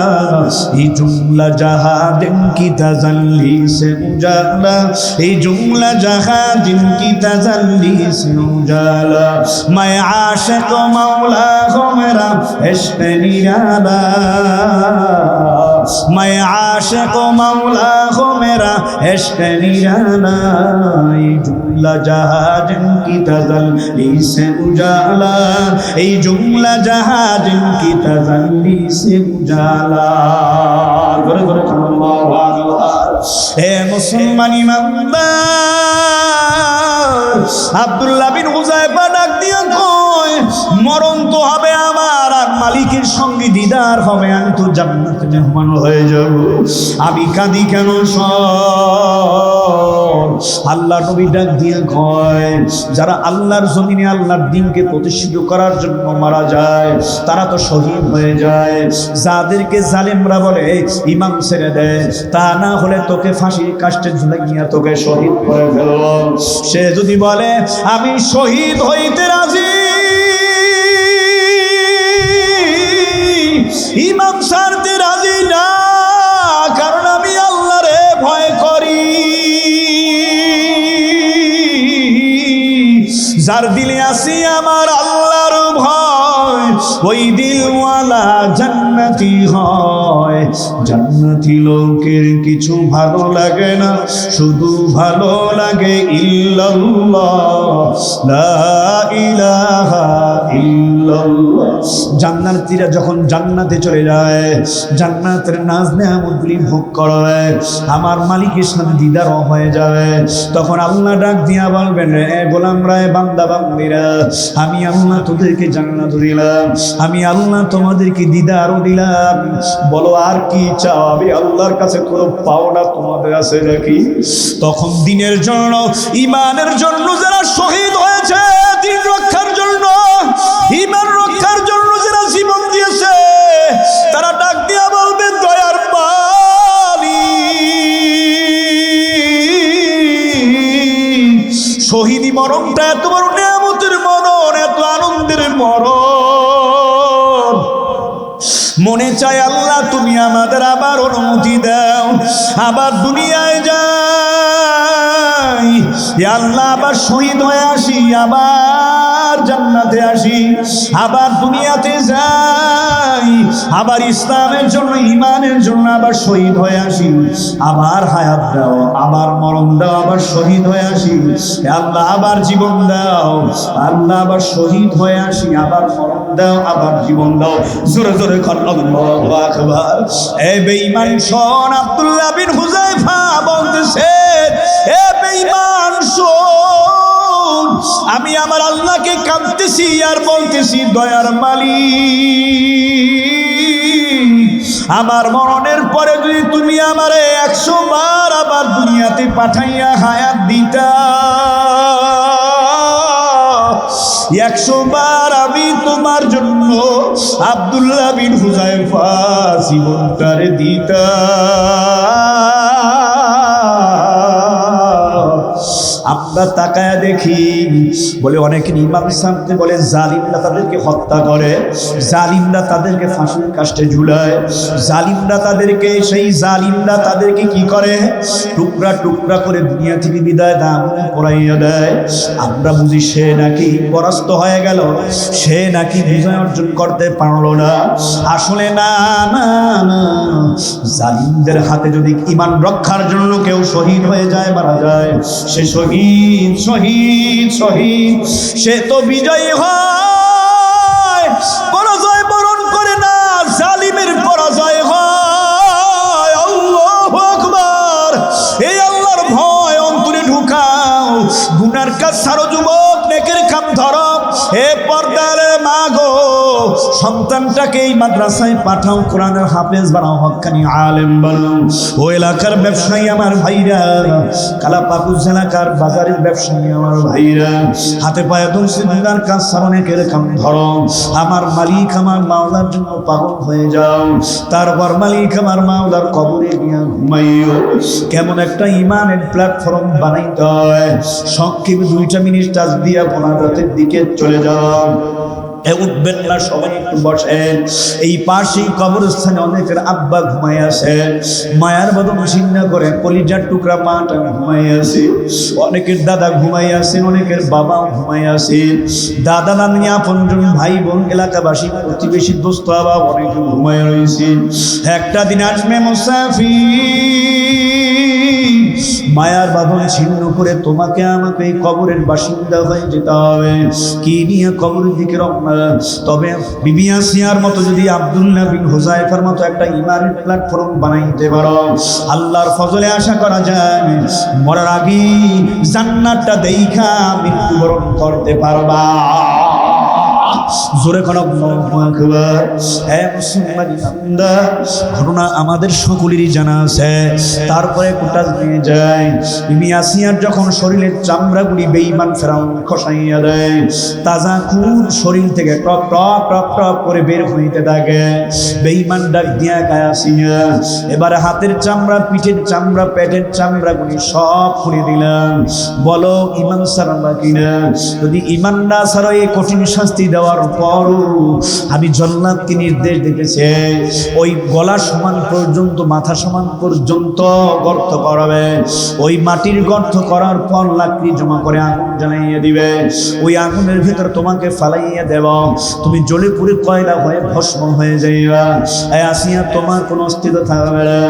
ये जुमला जहां दिन की तजल्ली से उजाला, ये जुमला जहां दिन की तजल्ली से उजाला। मैं आशिक मौला हो मेरा इश्क निराला, मैं आशिक मौला हो मेरा इश्क निराला। ये जुमला जहां दिन की तजल्ली से उजाला, ये जुमला जहां दिन की तजल्ली से उजाला। হে মুসলমান ইমানদার, আব্দুল্লাহ বিন হুযায়ফা ডাক দিয়া কয়, মরণ তো হবে আমার, আর মালিকের সঙ্গে দিদার হবে, আমি তো জান্নাতে মেহমান হয়ে যাব। আমি কাঁদি কেন? আল্লাহ নবী ডাক দিয়ে কয়, যারা আল্লাহর জমিনে আল্লাহর দ্বীনকে প্রতিষ্ঠিত করার জন্য মারা যায় তারা তো শহীদ হয়ে যায়। যাদেরকে জালেমরা বলে ইমাম ছেড়ে দেয়, তা না হলে তোকে ফাঁসির কাস্টে ঝুলাইয়া তোকে শহীদ করে ফেলব, সে যদি বলে আমি শহীদ হইতে রাজি, ইমাম ছাড়তে রাজি না, কারণ আমি আল্লাহরে ভয় করি। যার দিলে আসি আমার আল্লাহর ভয়, ওই দিলওয়ালা জান্নাতি হয়। জান্নাতি লোকের কিছু ভালো লাগে না, শুধু ভালো লাগে ইল্লাল্লাহ, লা ইলাহা ইল্লাল্লাহ। জান্নাতীরা যখন জান্নাতে চলে যায়, জান্নাতের নাজ নেয়ামতগুলি ভোগ করে, আমার মালিকের সাথে দিদার হয়ে যাবে, তখন আল্লাহ ডাক দিয়া বলবেন, এ গোলামরা, বান্দা বান্দিরা, আমি আল্লাহ তোদেরকে জান্নাত দিলাম, আমি আল্লাহ তোমাদেরকে দিদারও দিলাম, বলো আর কি চাও? আমি আল্লাহর কাছে কোনো পাওনা তোমাদের আছে নাকি? তখন দিনের জন্য, ইমানের জন্য যারা শহীদ হয়েছে, দিন রক্ষার জন্য, ইমান রক্ষার জন্য যারা জীবন দিয়েছে, তারা ডাক দিয়া বলবে, দয়ার মালিক, শহীদি মরণটা এত বড় নেয়ামতের মরণ, এত আনন্দের মরণ, মনে চায় আল্লাহ তুমি আমাদের আবার অনুমতি দাও, আবার দুনিয়ায় যাই, আল্লাহ আবার শহীদ হয়ে আসি, আবার জান্নাতে আসি, আবার দুনিয়াতে যাই, আবার ইসলামের জন্য, ইমানের জন্য আবার শহীদ হয়ে আসি, আবার হায়াত দাও, আবার মরণ দাও, আবার শহীদ হয়ে আসি, আল্লাহ আবার জীবন দাও, আল্লাহ আবার শহীদ হয়ে আসি, আবার মরণ দাও, আবার জীবন দাও। জোরে জোরে আল্লাহু আকবার। এ বেঈমান শোন, আব্দুল্লাহ বিন হুযায়ফা বলতেছে, এ বেঈমান শোন, আমি আমার আল্লাহকে কাঁদতেছি আর বলতেছি, দয়ার মালিক, আমার মরণের পরে যদি তুমি আমারে 100 বার আবার দুনিয়াতে পাঠাইয়া হায়াত দিতা, 100 বার আমি তোমার জন্য আব্দুল্লাহ বিন হুযায়ফা জীবনটারে দিতাম। আমরা তাকায়া দেখি, বলে অনেকে ইমাম সাহেবকে বলে জালিমরা তাদেরকে হত্যা করে, জালিমরা তাদেরকে ফাঁসির কাস্টে ঝুলায়, জালিমরা তাদেরকে কি করে, টুকরা টুকরা করে দুনিয়া থেকে বিদায় দাম পড়াইয়া দেয়। আমরা বুঝি সে নাকি পরাস্ত হয়ে গেল, সে নাকি বিজয় অর্জন করতে পারলো না। আসলে না না না, জালিমদের হাতে যদি ঈমান রক্ষার জন্য কেউ শহীদ হয়ে যায়, মারা যায়, সে শহীদ শহীদ শহীদ, সে তো বিজয়ী হয়, পরাজয় বরণ করে না, জালিমের পরাজয় হয়। আল্লাহু আকবার। এই আল্লাহর ভয় অন্তরে ঢুকাও, গুনার কাজ ছাড়ো যুবক, নেকের কাম ধরো। হে পর্দার মা গো, সন্তানটাকে এই মাদ্রাসায় পাঠাও, কোরআনের হাফেজ বানাও, হক্কানি আলেম বানাও। ও এলাকার ব্যবসায়ী আমার ভাইরা, কালাপাকুজ এলাকার বাজারের ব্যবসায়ী আমার ভাইরা, হাতে পায়ে ধরছে, গুনার কাজ ছাড়ো, নেকের কাম ধরো। আমার মালিক আমার মাওলার জন্য পাগল হয়ে যাও, তারপর মালিক আমার মাওলার কবরে গিয়া ঘুমাইও। কেমন একটা ইমানের প্ল্যাটফর্ম বানাইতে হয়, সংক্ষেপে 2টা মিনিট টাচ দিয়া মোনাজাতের দিকে চলে যাও। উঠবেন না, সবাই একটু বসেন। এই পাশেই কবরস্থানে অনেকের আব্বা ঘুমাই আছে, মায়ার বদন ছিন্ন করে কলিজার টুকরা মাটা ঘুমাই আছে, অনেকের দাদা ঘুমাই আছেন, অনেকের বাবাও ঘুমাই আছে, দাদা নানি আপনজন ভাই বোন এলাকাবাসী প্রতিবেশী দোস্ত বাবা অনেকে ঘুমাই রয়েছে। একটা দিন আসবে মুসাফির, মায়ার বাঁধন ছিন্ন করে তোমাকে আমাকে এই কবরের বাসিন্দা হয়ে যেতে হবে। কি নিয়ে কবরের দিকে রওনা? তবে বিবি আসিয়ার মতো যদি আব্দুল্লাহ বিন হুযায়ফার মতো একটা ইমানের প্ল্যাটফর্ম বানাইতে পারো, আল্লাহর ফজলে আশা করা যায় মরার আগে জান্নাতটা দেইখা মৃত্যুবরণ করতে পারবা। জোরে কোন আল্লাহু আকবার। হে মুসলমানি বান্দা, ঘটনা আমাদের সকলেরই জানা আছে। তারপরে কোটা নিয়ে যায়, বিবি আসিয়ার যখন শরীরের চামড়াগুলি বেঈমান ফেরাউন খসাইয়া দেয়, তাজা খুন শরীর থেকে টপ টপ টপ টপ করে বের হইতে থাকে। বেঈমান ডাক দিয়া গায়, আসিয়া এবারে হাতের চামড়া, পিঠের চামড়া, পেটের চামড়াগুলি সব খুলে দিলাম, বলো ঈমান ছাড়া কিনা? যদি ঈমান না ছাড়ো এই কঠিন শাস্তি দেওয়ার পরও আমি জান্নাতকে নির্দেশ দিতেছি, ওই গলা সমান পর্যন্ত, মাথা সমান পর্যন্ত গর্ত করাবে। ওই মাটির গর্ত করার পর লাকড়ি জমা করে আগুন জ্বালাইয়া দিবে, ওই আগুনের ভিতর তোমাকে ফালাইয়া দেব, তুমি জ্বলে পুড়ে কয়লা হয়ে ভস্ম হয়ে যাইবা। আসিয়া তোমার কোনো অস্তিত্ব থাকবে না।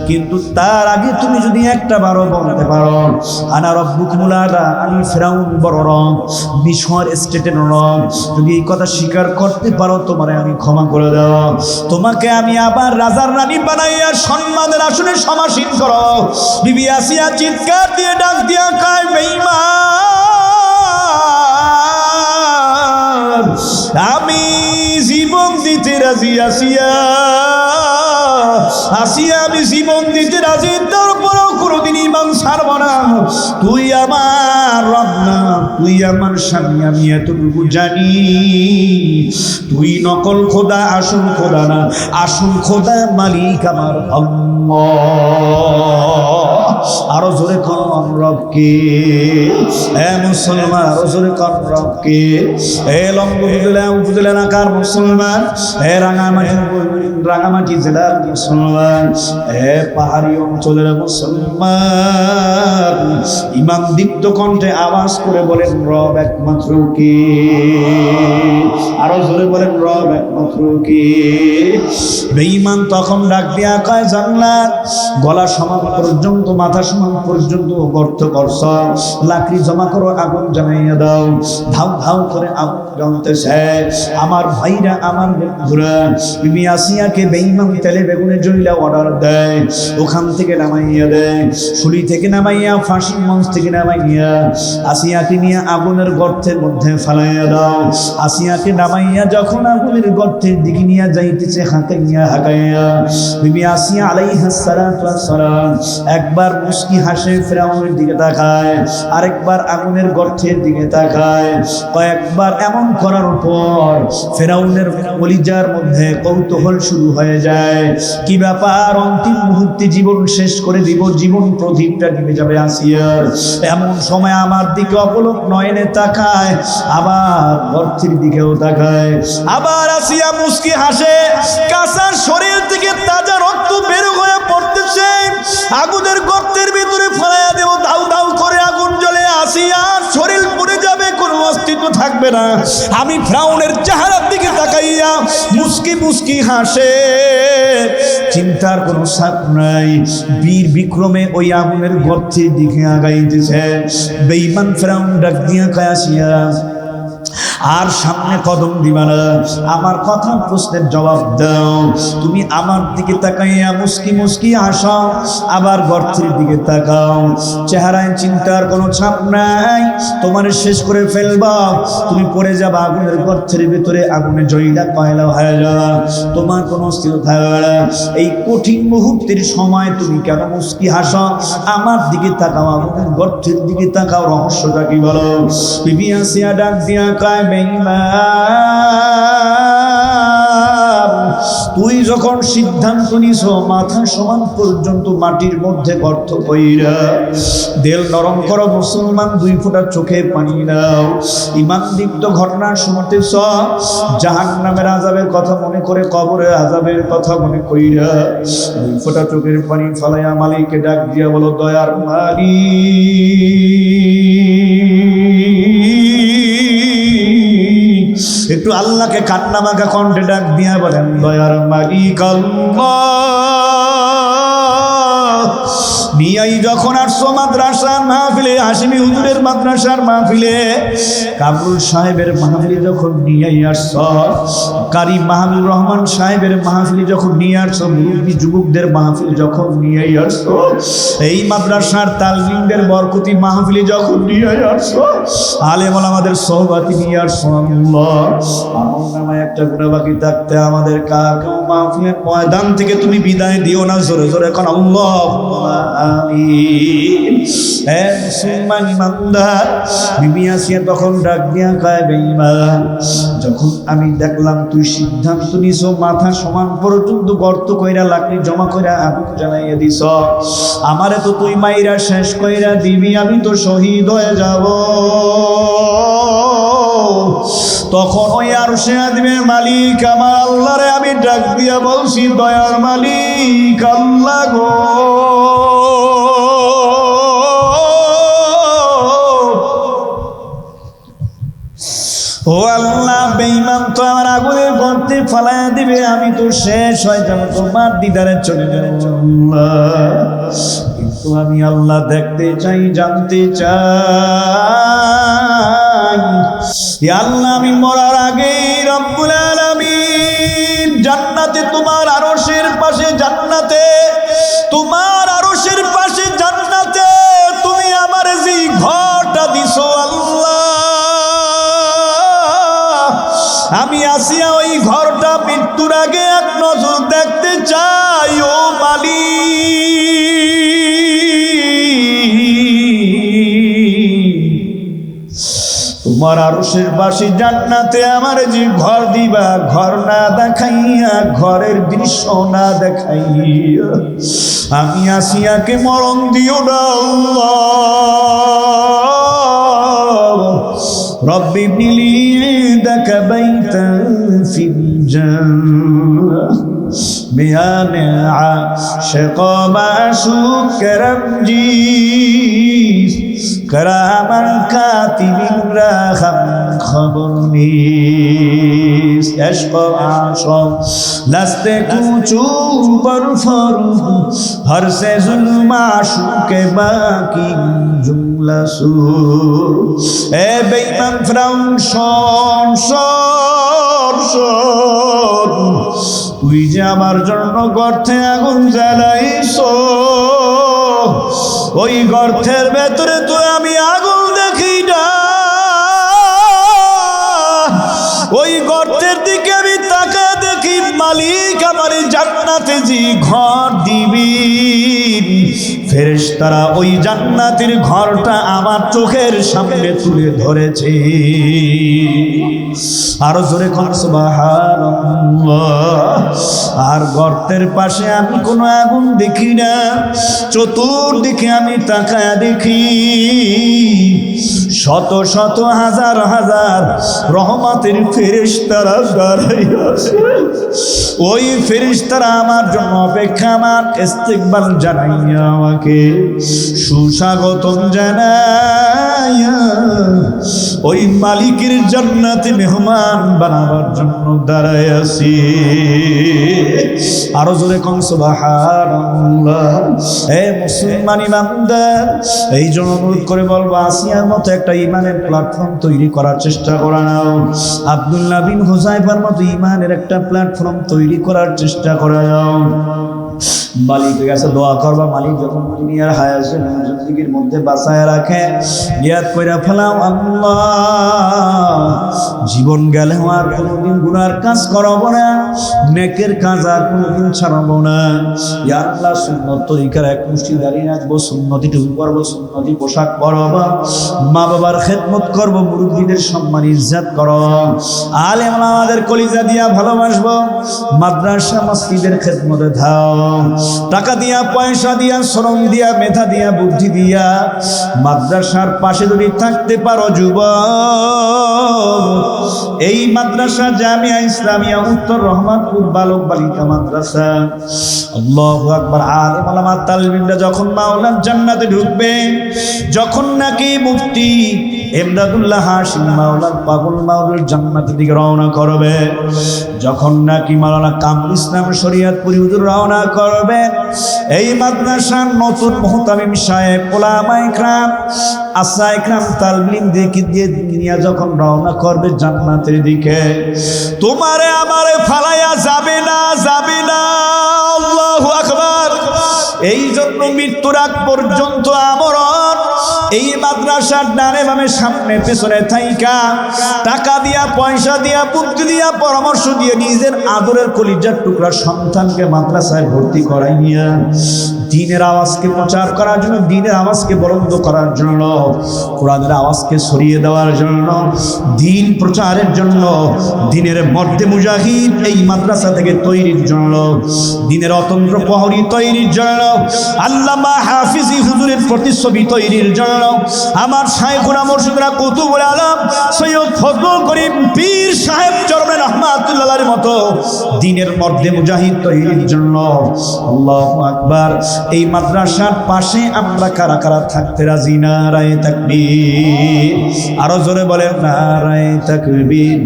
কিন্তু তার আগে তুমি যদি একটা বারো বলতে পারো, আনা রব্বুকুমুল আ'লা, আমি ফিরাউন বড় রব, মিশর স্টেটের রব, যদি এই কথা স্বীকার করতে পারো, তোমারে আমি ক্ষমা করে দেব, তোমাকে আমি আবার রাজার রানী বানাইয়া সম্মানের আসনে সমাসীন করো। বিবি আসিয়া চিৎকার দিয়ে ডাক দিয়া কয়, বেঈমান, আমি জীবন দিতে রাজি। আসিয়া আসিয়া আমি জীবন দিতে রাজি, তারপরেও কোনোদিন ঈমান ছাড়ব না। তুই আমার রব না, তুই আমার স্বামী, আমি এতটুকু জানি। তুই নকল খোদা, আসল খোদা না, আসল খোদা মালিক আমার আল্লাহ। আরো জোরে কর রবকে। এ মুসলমান, আরো জোরে কর রবকে। এ লম্ব উপজেলা এলাকার মুসলমান, এ রাঙামাটি জেলার মুসলমান, এ পাহাড়ি অঞ্চলের মুসলমান, ইমাম দীপ্ত কণ্ঠে আওয়াজ করে বলেন, রব একমাত্র কে? আরো জোরে বলেন, রব একমাত্র কে? বেঈমান তখন ডাক দিয়া কয়, জান্নাত গলা সমান পর্যন্ত, মাথা সমান পর্যন্ত গর্ত করছ, লাকড়ি জমা করো, আগুন জ্বালাইয়া দাও। ধাউ ধাউ করে আগুন জ্বলতেছে। আমার ভাইরা, আমার বন্ধুরা, বিবি আসিয়াকে বেঈমান তেলে বেগুনে জ্বলে মহিলা অর্ডার দেয়, ওখান থেকে নামাইয়া দেয়, শুলি থেকে নামাইয়া ফাঁসির মঞ্চ থেকে নামাইয়া আসিয়াকে নিয়ে আগুনের গর্তের মধ্যে ফালাইয়া দাও। আসিয়াকে নামাইয়া যখন আগুনের গর্তের দিকে নিয়ে যাইতেছে হাঁকাইয়া হাঁকাইয়া, বিবি আসিয়া আলাইহিস সালাতু ওয়াস সালাম একবার মুস্কি হাসে ফিরাউনের দিকে তাকায়, আরেকবার আগুনের গর্তের দিকে তাকায়। কয়েকবার এমন করার পর ফিরাউনের কলিজার মধ্যে কৌতূহল শুরু হয়ে যায়, কি ব্যাপার, অন্তিম মুহূর্তে জীবন শেষ করে দিব, জীবন প্রদীপটা নিভে যাবে আসিয়ার। এমন সময় আমার দিকে অপলক নয়নে তাকায়, আবার গর্তের দিকেও তাকায়, আবার আসিয়া মুস্কি হাসে, কাঁচা শরীর থেকে তাজা রক্ত বের হয়ে পড়তেছে, আগুনের গর্তের ভিতরে ফেলাইয়া দেব, দাউ দাউ করে আগুন জ্বলে আসিয়া শরীর পুড়ে যাবে, কোনো অস্তিত্ব থাকবে না। আমি ফিরাউনের চেহারার দিকে তাকাইয়া মুস্কি মুস্কি হাসে, চিন্তার কোনো ছাপ নাই, বীর বিক্রমে ওই আগুনের গর্তের দিকে আগাইতেছে। বেঈমান ফিরাউন ডাক দিয়া কয়, আসিয়া আর সামনে কদম দিবা না, আমার কথা প্রশ্নের জবাব দাও। তুমি আমার দিকে তাকাইয়া মুস্কি মুস্কি হাসো, আবার গর্তের দিকে তাকাও, চেহারায় চিন্তার কোনো ছাপ নাই, তোমার শেষ করে ফেলবা, তুমি পড়ে যাবা আগুনের গর্তের ভিতরে, আগুনে জয়লা কয়লা হয়ে যাবা, তোমার কোনো অস্তিত্ব থাকবে না। এই কঠিন মুহূর্তের সময় তুমি কেন মুস্কি হাসো, আমার দিকে তাকাও, আগুনের গর্তের দিকে তাকাও, রহস্যটা কি বলো? বিবি আসিয়া ডাক দিয়া কয়, তুই যখন সিদ্ধান্ত নিস মাথা সমান পর্যন্ত মাটির মধ্যে গর্ত কইরা দেল নরম করো, মুসলমান 2 ফোঁটা চোখে পানি নাও, ইমান দীপ্ত ঘটনা শুনতেছ, জাহান্নামের আযাবের কথা মনে করে, কবরের আযাবের কথা মনে কইরা 2 ফোঁটা চোখের পানি ফলাইয়া মালিককে ডাক দিয়া বলো, দয়ার মালিক। একটু আল্লাহকে কান্না মাখা কণ্ঠে ডাক দিয়া বলেন, দয়ার মালিক আল্লাহ। নিয়াই যখন আসছো মাদ্রাসার মাহফিলে, হাশিমি হুজুরের মাদ্রাসার মাহফিলে, কামরুল সাহেবের মাহফিলে যখন নিয়াই আসছো, কারি মাহমুদুর রহমান সাহেবের মাহফিলে যখন নিয়ে আসছো, মুরব্বী যুবকদের মাহফিলে যখন নিয়ে আসছো, এই মাদ্রাসার তালমিনদের বরকতি মাহফিলে যখন নিয়ে আসছো, আলেম ওলামাদের সোহবতি নিয়ে আসছো, আল্লাহ আমার নামে একটা গুনাহ বাকি থাকতে আমাদের কাকে মাহফিলের ময়দান থেকে তুমি বিদায় দিও না, জোরে জোরে এখন আল্লাহুম্মা আমিন। হে মুসলমান ইমানদার, বিবি আসিয়া তখন ডাক দিয়া কয়, বেঈমান, যখন আমি দেখলাম তুই সিদ্ধান্ত নিছ মাথা সমান পর্যন্ত গর্ত কইরা লাকড়ি জমা কইরা আগুন জ্বালাইয়া দিছ, আমারে তো তুই মাইরা শেষ কইরা দিবি, আমি তো শহীদ হয়ে যাব। তখন ওই আরশে আযমের মালিক আমার আল্লাহরে আমি ডাক দিয়া বলছি, দয়ার মালিক আল্লাহ গো, ও আল্লাহ, বেঈমান তো আমার আগুনের গর্তে ফালাইয়া দিবে, আমি তো শেষ হয়ে যাব, তোমার দিদারে চলে যাব আল্লাহ। কিন্তু আমি আল্লাহ দেখতে চাই, জানতে চাই, ইয়া আল্লাহ আমি মরার আগেই রব্বুল আলামিন জান্নাতে, তোমার আরশের পাশে জান্নাতে, তোমার আরশের পাশে জান্নাতে তুমি আমার যে ঘরটা দিছো আল্লাহ, আমি আসিয়া ওই ঘরটা মৃত্যুর আগে এক নজর দেখতে চাই, ও মালিক। তোমার আরশের পাশে জান্নাতে আমার যে ঘর দিবা, ঘর না দেখাইয়া, ঘরের দৃশ্য না দেখাইয়া আমি আসিয়াকে মরণ দিও না আল্লাহ। রব্বি ইবনিলি ইনদাকা বাইতান ফিল জান্নাহ বিআনা আশিকা মাশুক কারামজিস কারামান কাতিবিন রাহাম খবর নিস, ইশক আশক লাস্তে কুচু বরফরু হর সে জুলম আশুকে বাকি জুমলা সুর। এ বেঈমান ফিরাউন শোন শোন শোন, তুই যে আমার জন্য গর্তে আগুন জ্বালাইছো, ওই গর্তের ভেতরে তো আমি আগুন দেখি না, ওই গর্তের দিকে আমি তাকা দেখি মালিক আমার জান্নাতে যে ঘর দিবি, ফেরেশতারা ওই জান্নাতের ঘরটা আমার চোখের সামনে তুলে ধরেছে। আরো জোরে কোন সুবহানাল্লাহ। আর গর্তের পাশে আমি কোনো আগুন দেখি না, চতুর্দিকে আমি তাকায় দেখি শত শত হাজার হাজার রহমতের ফেরেশতারা দাঁড়াইয়া আছে। ওই ফেরেশতারা আমার জন্য অপেক্ষা, আমার ইস্তেকবাল জানাইয়া আমাকে সুস্বাগতম জানাইয়া ওই মালিকের জান্নাতে মেহমান বানাবার জন্য দাঁড়ায় আছি। আরো জোরে কোন সুবহানাল্লাহ। এ মুসলমান বান্দা, এই জন্য অনুরোধ করে বলবো, আসিয়ার মতো একটা ইমানের প্ল্যাটফর্ম তৈরি করার চেষ্টা করা নাও। আব্দুল্লাহ বিন হুযায়ফার মতো ইমানের একটা প্ল্যাটফর্ম তৈরি করার চেষ্টা করা যাও। মালিকের কাছে দোয়া করবা, মালিক যখন দুনিয়ার হায়াত জিন্দেগির মধ্যে বাঁচায় রাখে, নিয়াত কইরা ফেলাও, আল্লাহ জীবন গেলে আর কোনোদিন গুনার কাজ করব না, নেকের কাজ আর কোনোদিন ছাড়ব না। ইয়া আল্লাহ সুন্নত তরিকার এক মুষ্টি দাঁড়িয়ে রাখবো, সুন্নতি টুপি পরবো, সুন্নতি পোশাক পরবো, মা বাবার খেদমত করবো, মুরব্বীদের সম্মান ইজ্জত করব, আলেম ওলামাদের কলিজা দিয়া ভালোবাসবো, মাদ্রাসা মসজিদের খেদমতে দাও, টাকা দিয়া, পয়সা দিয়া, শ্রম দিয়া, মেধা দিয়া, বুদ্ধি দিয়া মাদ্রাসার পাশে যদি থাকতে পারো যুবক, এই মাদ্রাসা জামিয়া ইসলামিয়া উত্তর রহমানপুর বালক বালিকা মাদ্রাসা, আল্লাহু আকবার। আলেম ওলামা তালিমরা যখন মাওলার জান্নাতে ঢুকবে, যখন নাকি মুফতি এমদাদুল্লাহ হাশিম মাওলার পাগল মাওলার জান্নাতের দিকে রওনা করবে, যখন নাকি মাওলানা কামরুল ইসলাম শরীয়তপুরী হুজুর রওনা করবে, এই মাদ্রাসার নতুন মুহতামিম সাহেব, উলামা ইকরাম, আসা ইকরাম, তালিম দিয়ে যখন রওনা করবে জান্নাতের দিকে, তোমারে আমারে ফালাইয়া যাবে না, যাবে না। আল্লাহু আকবার। এই জন্য মৃত্যুর আগ পর্যন্ত আমরণ এই মাদ্রাসার ডানে বামে সামনে পেছনে থাইকা টাকা দিয়া, পয়সা দিয়া, বুদ্ধি দিয়া, পরামর্শ দিয়ে নিজের আদরের কলিজার টুকরা সন্তানকে মাদ্রাসায় ভর্তি করাইয়া দ্বীনের আওয়াজকে প্রচার করার জন্য, দ্বীনের আওয়াজকে বলন্দ করার জন্য, কোরআনের আওয়াজকে ছড়িয়ে দেওয়ার জন্য, দ্বীন প্রচারের জন্য, দ্বীনের মর্দে মুজাহিদ এই মাদ্রাসা থেকে তৈরির জন্য, দ্বীনের অতন্ত্র প্রহরী তৈরির জন্য, আল্লামা হাফিজি হুজুরের প্রতিচ্ছবি তৈরির জন্য, আমার শাইখুনা মুর্শিদরা কুতুবুল আলম সৈয়দ ফজলুল করিম পীর সাহেব চরমে রহমাতুল্লাহর মতো দ্বীনের মর্দে মুজাহিদ তৈরির জন্য। আল্লাহু আকবার। এই মাদ্রাসার পাশে আমরা কারা কারা থাকতে রাজি? নারায়ে তাকবীর। আরো জোরে বলেন নারায়ে তাকবীর।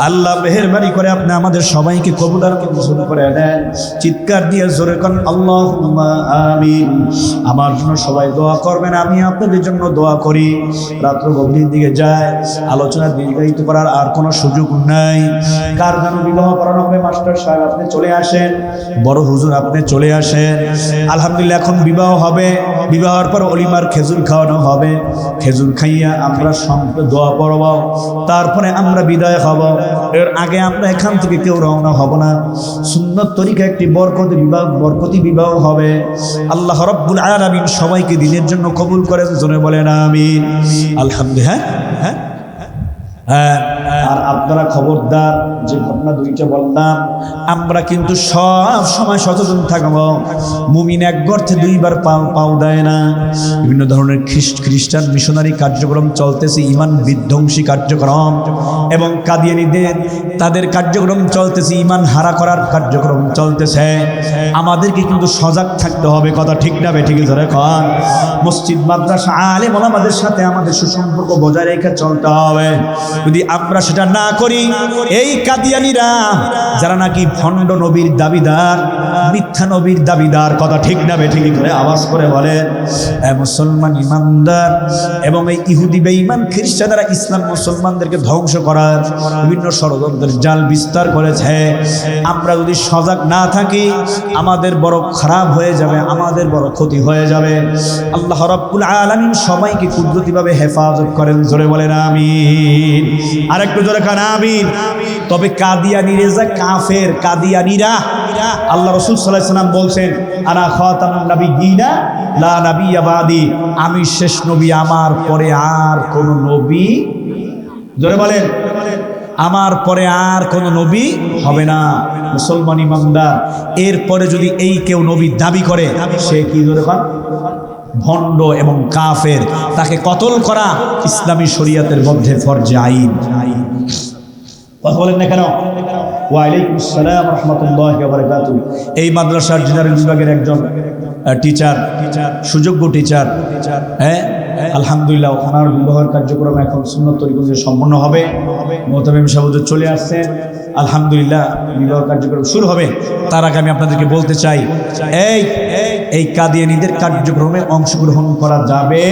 আল্লাহ মেহেরবানি করে আপনি আমাদের সবাইকে কবুল আর মঞ্জুর করে নেন। চিৎকার দিয়ে জোরে কোন আল্লাহুম্মা আমিন। আমার জন্য সবাই দোয়া করবেন, আমি আপনাদের জন্য দোয়া করি। রাত্র গভীর দিকে যায়, আলোচনা দীর্ঘায়িত করার আর কোনো সুযোগ নাই। কার যেন বিবাহ করানো হবে, মাস্টার সাহেব আপনি চলে আসেন, বড় হুজুর আপনি চলে আসেন। আলহামদুলিল্লাহ এখন বিবাহ হবে, বিবাহের পর অলিমার খেজুর খাওয়ানো হবে, খেজুর খাইয়া আমরা সম্পূর্ণ দোয়া পড়ব, তারপরে আমরা বিদায় হব। এর আগে আমরা এখান থেকে কেউ রওনা হব না। সুন্নত তরিকা একটি বরকতি বিবাহ হবে। আল্লাহ রাব্বুল আলামিন সবাইকে দিনের জন্য কবুল করেন, জোরে বলেন আমিন। আলহামদুলিল্লাহ। হ্যাঁ হ্যাঁ। আর আপনারা খবরদার, যে ঘটনা দুইটা বললাম, আমরা কিন্তু সব সময় সচেতন থাকবো। মুমিন এক গর্তে দুইবার পাও দেয় না। বিভিন্ন ধরনের খ্রিস্টান মিশনারি কার্যক্রম চলতেছে, ইমান বিধ্বংসী কার্যক্রম, এবং কাদিয়ানীদের তাদের কার্যক্রম চলতেছে, ইমান হারা করার কার্যক্রম চলতেছে। আমাদেরকে কিন্তু সজাগ থাকতে হবে। কথা ঠিক না বেঠিক? ধরে কন মসজিদ মাদ্রাসা আলেম ওলামাদের সাথে আমাদের সুসম্পর্ক বজায় রেখে চলতে হবে। যদি আমরা সেটা না করি, এই কাদিয়ানীরা যারা নাকি ভণ্ড নবীর দাবিদার, মিথ্যা নবীর দাবিদার, কথা ঠিক না বেঠিক করে আওয়াজ করে বলেন, মুসলমান ইমানদার এবং এই ইহুদি বেঈমান খ্রিস্টানরা ইসলাম মুসলমানদেরকে ধ্বংস করার বিভিন্ন ষড়যন্ত্রের জাল বিস্তার করেছে। আমরা যদি সজাগ না থাকি আমাদের বড় খারাপ হয়ে যাবে, আমাদের বড় ক্ষতি হয়ে যাবে। আল্লাহ রাব্বুল আলামিন সবাইকে কুদরতিভাবে হেফাজত করেন, জোরে বলেন আমিন। আর একটু জোরে কান আমিন। তবে কাদিয়ানীরা যা কাফের, কাদিয়ানীরা আল্লাহ রাসূল সাল্লাল্লাহু আলাইহি ওয়াসাল্লাম বলছেন, আনা খাতামুন নাবিয়্যিনা লা নাবিয়্যা বাদি, আমি শেষ নবী, আমার পরে আর কোন নবী, জোরে বলেন, আমার পরে আর কোন নবী হবে না। মুসলমান ইমানদার এরপরে যদি এই কেউ নবী দাবি করে, সে কি ধরে পান? ভণ্ড এবং কাফের, তাকে কতল করা ইসলামী শরীয়তের মধ্যে ফরজে আইন। কথা বলেন না কেন? ওয়ালাইকুম আসসালাম রাহমাতুল্লাহি ওয়া বারাকাতুহু। এই মাদ্রাসার জেনারেল বিভাগের একজন টিচার, সুযোগ্য টিচার, হ্যাঁ আলহামদুলিল্লাহ, ওনার বিবাহের কার্যক্রম এখন সুন্নত তরিকায় সম্পন্ন হবে। মোহতামিম সাহেব চলে আসছেন, আলহামদুলিল্লাহ বিবাহ কার্যক্রম শুরু হবে। তার আগে আমি আপনাদেরকে বলতে চাই, এই কাদিয়ানীদের কার্যক্রমে অংশগ্রহণ করা যাবে,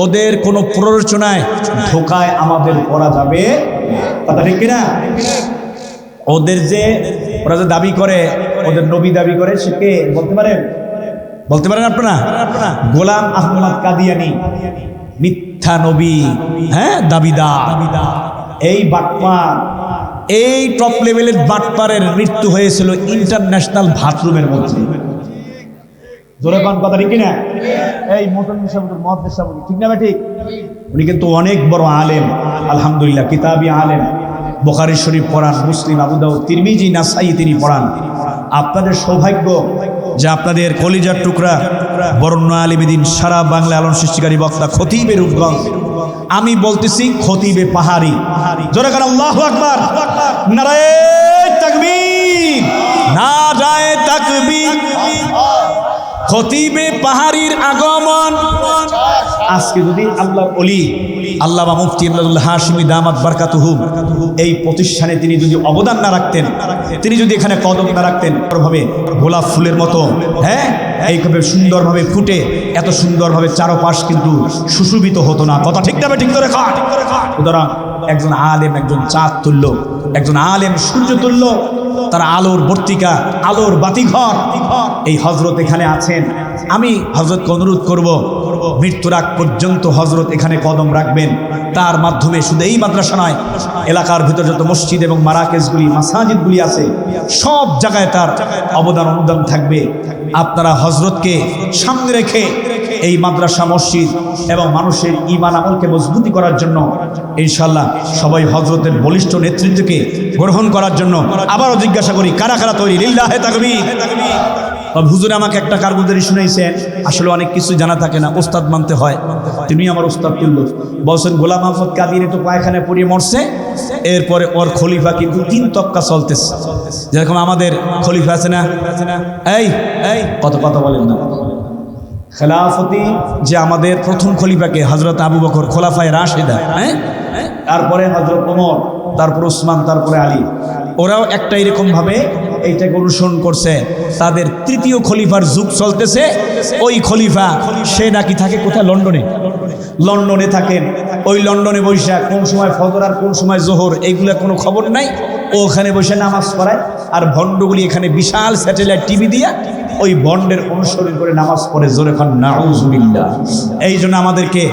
ওদের কোনো প্ররোচনায় ধোকায় আমাদের করা যাবে, কথা ঠিক কিনা? ওদের যে ওরা যে দাবি করে, ওদের নবী দাবি করে, সে কে বলতে পারেন? বলতে পারেন আপনারা? গোলাম আহমদ কাদিয়ানী, মিথ্যা নবী, হ্যাঁ দাবিদার। এই বাটপার, এই টপ লেভেলের বাটপারের মৃত্যু হয়েছিল ইন্টারন্যাশনাল বাথরুমের মধ্যে। জোরে পান, কথা ঠিক কিনা? এই মোহতামিম সাহেব, মুহাদ্দিস সাহেব, ঠিক না ঠিক? উনি কিন্তু অনেক বড় আলেম, আলহামদুলিল্লাহ, কিতাবি আলেম, বুখারী শরীফ পড়ান, মুসলিম, আবু দাউদ, তিরমিজি, নাসাই তিনি পড়ান। আপনাদের সৌভাগ্য যে আপনাদের কলিজার টুকরা বরেণ্য আলিমেদিন, সারা বাংলা আলোড়ন সৃষ্টিকারী বক্তা খতিবে রূপগঞ্জ, আমি বলতেছি খতিবে পাহাড়ি, জোরে কান আল্লাহু আকবার, নারায়ে তাকবীর, নারায়ে তাকবীর। খতিবে পাহাড়ির আগমন। আজকে যদি আল্লাহর ওলি আল্লামা মুফতি ইমদাদুল হাশিমি দামাত বারকাতুহু এই প্রতিষ্ঠানে তিনি যদি অবদান না রাখতেন, তিনি যদি এখানে কদম না রাখতেন, ভাবে গোলাপ ফুলের মতো, হ্যাঁ এইভাবে সুন্দরভাবে ফুটে এত সুন্দরভাবে চারপাশ কিন্তু সুশোভিত হতো না, কথা ঠিক না ঠিক করে? সুতরাং একজন আলেম, একজন চাঁদ তুল্য, একজন আলেম সূর্য তুল্য, তার আলোর বর্তিকা, আলোর বাতিঘর এই হযরত এখানে আছেন। আমি হযরতকে অনুরোধ করব, মৃত্যুর আগ পর্যন্ত হযরত এখানে কদম রাখবেন। তার মাধ্যমে শুধু এই মাদ্রাসা নয়, এলাকার ভিতর যত মসজিদ এবং মারাকেজগুলি, মাসাজিদগুলি আছে, সব জায়গায় তার অবদান অনুদান থাকবে। আপনারা হযরতকে সামনে রেখে এই মাদ্রাসা, মসজিদ এবং মানুষের ঈমান আমলকে মজবুতি করার জন্য ইনশাআল্লাহ সবাই হযরতের বলিষ্ঠ নেতৃত্বকে গ্রহণ করার জন্য আবারও জিজ্ঞাসা করি, কারা কারা তৈরি? লিল্লাহে তাকবীর। হুজুর আমাকে একটা কারগুজারি শুনাইছেন, আসলে অনেক কিছু জানা থাকে না, ওস্তাদ মানতে হয়। তিনি আমার ওস্তাদ তুল্য বলছেন, গোলাম আহমদ কাদিয়ানী তো পায়খানায় পড়িয়ে মরছে, এরপরে ওর খলিফা কিন্তু 3 তবকা চলতেছে। যেরকম আমাদের খলিফা আছে না, এই কত কথা বলেন না, খেলাফতি যে আমাদের প্রথম খলিফাকে হযরত আবু বকর, খোলাফায়ে রাশিদা, হ্যাঁ, তারপরে হযরত ওমর, তারপর ওসমান, তারপরে আলী, ওরাও একটা এরকম ভাবে এইটাকে অনুসরণ করছে। তাদের 3য় খলিফার যুগ চলতেছে। ওই খলিফা সে নাকি থাকে কোথায়? লন্ডনে থাকেন। ওই লন্ডনে বসে কোন সময় ফজর আর কোন সময় জোহর এইগুলো কোনো খবর নাই, ওখানে বসে নামাজ পড়ায়। আর ভণ্ডগুলি এখানে বিশাল স্যাটেলাইট টিভি দিয়া ওই বন্ডের অনুসরণ করে নামাজ পড়ে, জোরে খান নাউজুবিল্লাহ। এই জন্য আমাদেরকে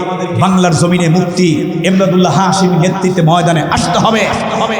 বাংলার জমিনে মুফতি ইমদাদুল্লাহ হাশিমি নেতৃত্বে ময়দানে আসতে হবে,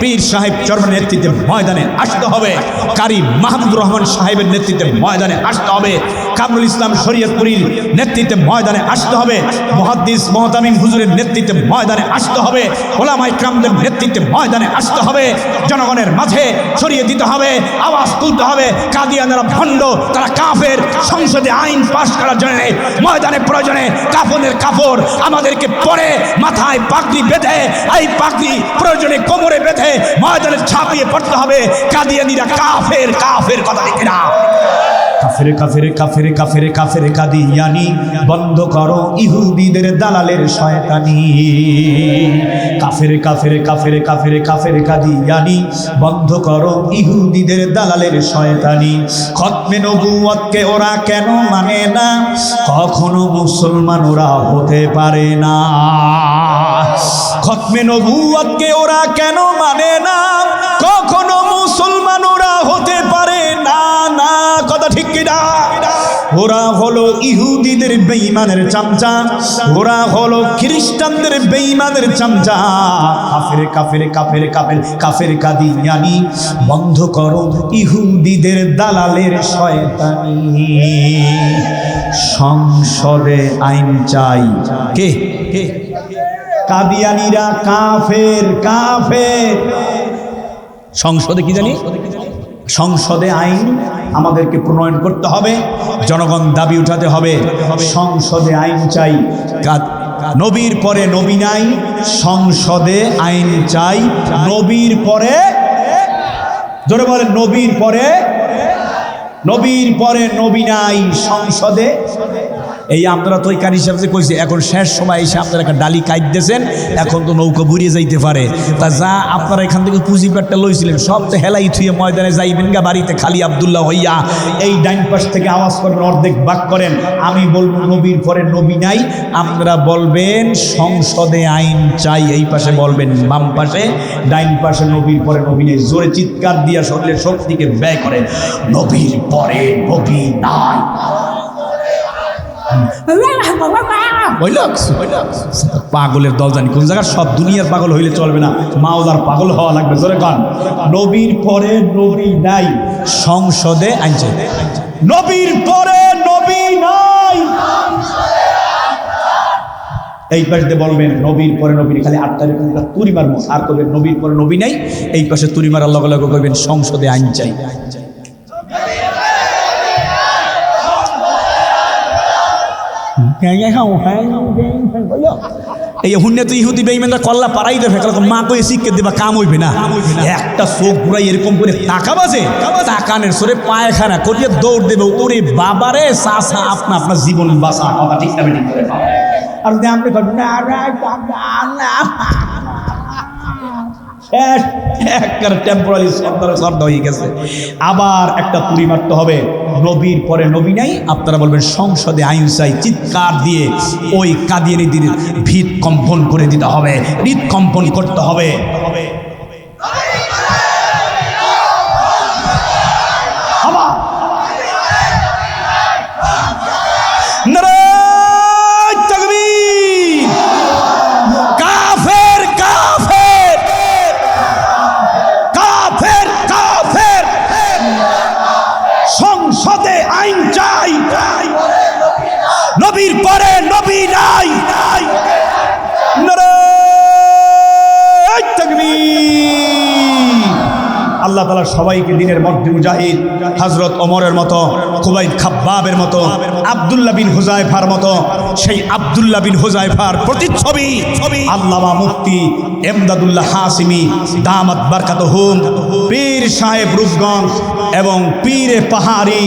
পীর সাহেব চরমের নেতৃত্বে ময়দানে আসতে হবে, কারি মাহমুদুর রহমান সাহেবের নেতৃত্বে ময়দানে আসতে হবে, কামরুল ইসলাম শরীয়তপুরীর নেতৃত্বে ময়দানে আসতে হবে, মুহাদ্দিস মুহতামিম হুজুরের নেতৃত্বে ময়দানে আসতে হবে, ওলামা ইকরামদের নেতৃত্বে ময়দানে আসতে হবে। জনগণের মাঝে ছড়িয়ে দিতে হবে, আওয়াজ তুলতে হবে, কাদিয়ানেরা ভণ্ড, তারা কাফের। সংসদে আইন পাশ করার জন্য ময়দানে প্রয়োজনে কাফনের কাপড় আমাদেরকে পরে মাথায় পাগড়ি বেঁধে, এই পাগড়ি প্রয়োজনে কোমরে বেঁধে ময়দানে ছাপিয়ে পড়তে হবে। কাদিয়ানীরা কাফের, কাফের, কথা ঠিক না? কাফের কাফের কাফের কাফের কাফের কাদিয়ানি, বন্ধ করো ইহুদিদের দালালের শয়তানি। কাফের কাফের কাফের কাফের কাফের কাদিয়ানি, বন্ধ করো ইহুদিদের দালালের শয়তানি। খতমে নবুয়তকে ওরা কেন মানে না? কখনো মুসলমান ওরা হতে পারে না। খতমে নবুয়তকে ওরা কেন মানে না? কখনো মুসলমান ওরা হতে পারে না। না, কথা ঠিক কিনা? ওরা হলো ইহুদিদের বেঈমানের চামচা, ওরা হলো খ্রিস্টানদের বেঈমানের চামচা। কাফের কাফের কাফের কাফের কাফের কাদিয়ানি, বন্ধ করো ইহুদিদের দালালের শয়তানি। সংসদে আইন চাই। কে? কাদিয়ানিরা কাফের কাফের। সংসদে কি জানি? সংসদে আইন আমাদেরকে প্রণয়ন করতে হবে, জনগণ দাবি উঠাতে হবে, সংসদে আইন চাই। নবীর পরে নবী নাই, সংসদে আইন চাই। নবীর পরে, জোরে বলেন, নবীর পরে, নবীর পরে নবী নাই, সংসদে। এই আপনারা তো কারি হিসাবে যে কইছে, এখন শেষ সময় এসে আপনারা একটা ডালি কাটতেছেন, এখন তো নৌকা বুড়িয়ে যাইতে পারে। তা যা আপনারা এখান থেকে পুঁজি পেটটা লইছিলেন সব তো হেলাই থুয়ে ময়দানে যাইবেন গা বাড়িতে খালি আব্দুল্লাহ হইয়া। এই ডাইন পাশ থেকে আওয়াজ করেন, অর্ধেক বাক করেন। আমি বলবো নবীর পরে নবী নাই, আপনারা বলবেন সংসদে আইন চাই। এই পাশে বলবেন বাম পাশে, ডাইন পাশে নবীর পরে নবী নেই। জোরে চিৎকার দিয়া শরীরের শক্তিকে ব্যয় করেন, নবীর পরে নবী নাই। পাগলের দল জানি কোন জায়গায়, সব দুনিয়ার পাগল হইলে চলবে না, মাওলার পাগল হওয়া লাগবে। জোরে গান, নবীর পরে নবী নাই, সংসদে আইন চাই। নবীর পরে নবী নাই। এই পাশে বলবেন নবীর পরে নবী, খালি 8 তারিখ তুরি মারবো আর করবেন নবীর পরে নবী নাই। এই পাশে তুরি মারার লগে লগে করবেন সংসদে আইন চাই। এই হুন্নে তো ইহুদি বেঈমানরা কল্লা পাড়াই দেবে, মা কই শিখকে দেবা, কাম হইবে না। একটা চোখ ঘুরাই এরকম করে টাকা বাজে, টাকানের সরে পায়খানা করিয়ে দৌড় দেবে। ওরে বাবারে চাচা, আপনার জীবন বাঁচা। কথা ঠিক না? ঠিক করে আর যদি আপনি টেম্পোরারি শ্রদ্ধা হয়ে গেছে, আবার একটা তুড়ি মারতে হবে। নবীর পরে নবী নাই, আপনারা বলবেন সংসদে আইন চাই। চিৎকার দিয়ে ওই কাদিয়ানীদের ভিত কম্পন করে দিতে হবে, হৃদ কম্পন করতে হবে। নবীর পরে নবী নাই। নারায়ে তাকবীর। আল্লাহ তাআলা সবাইকে দিনের মধ্যে মুজাহিদ হযরত ওমরের মতো, খুবাইব খাব্বাবের মতো, আব্দুল্লাহ বিন হুযায়ফার মতো, সেই আব্দুল্লাহ বিন হুযায়ফার প্রতিচ্ছবি আল্লামা মুফতি এমদাদুল্লাহ হাশিমি দামাত বারকাতুহুম, পীর সাহেব রূপগঞ্জ এবং পীরে পাহাড়ি,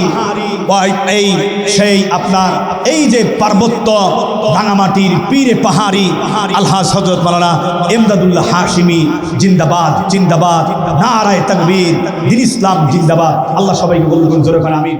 এই সেই আপনার এই যে পার্বত্য রাঙামাটির পীরে পাহাড়ি আলহাজ হযরত মাওলানা এমদাদুল্লাহ হাশিমি জিন্দাবাদ, জিন্দাবাদ, নারায়ে তাকবীর, দ্বীন ইসলাম জিন্দাবাদ। আল্লাহ সবাইকে বলুন জোরে করে আমিন।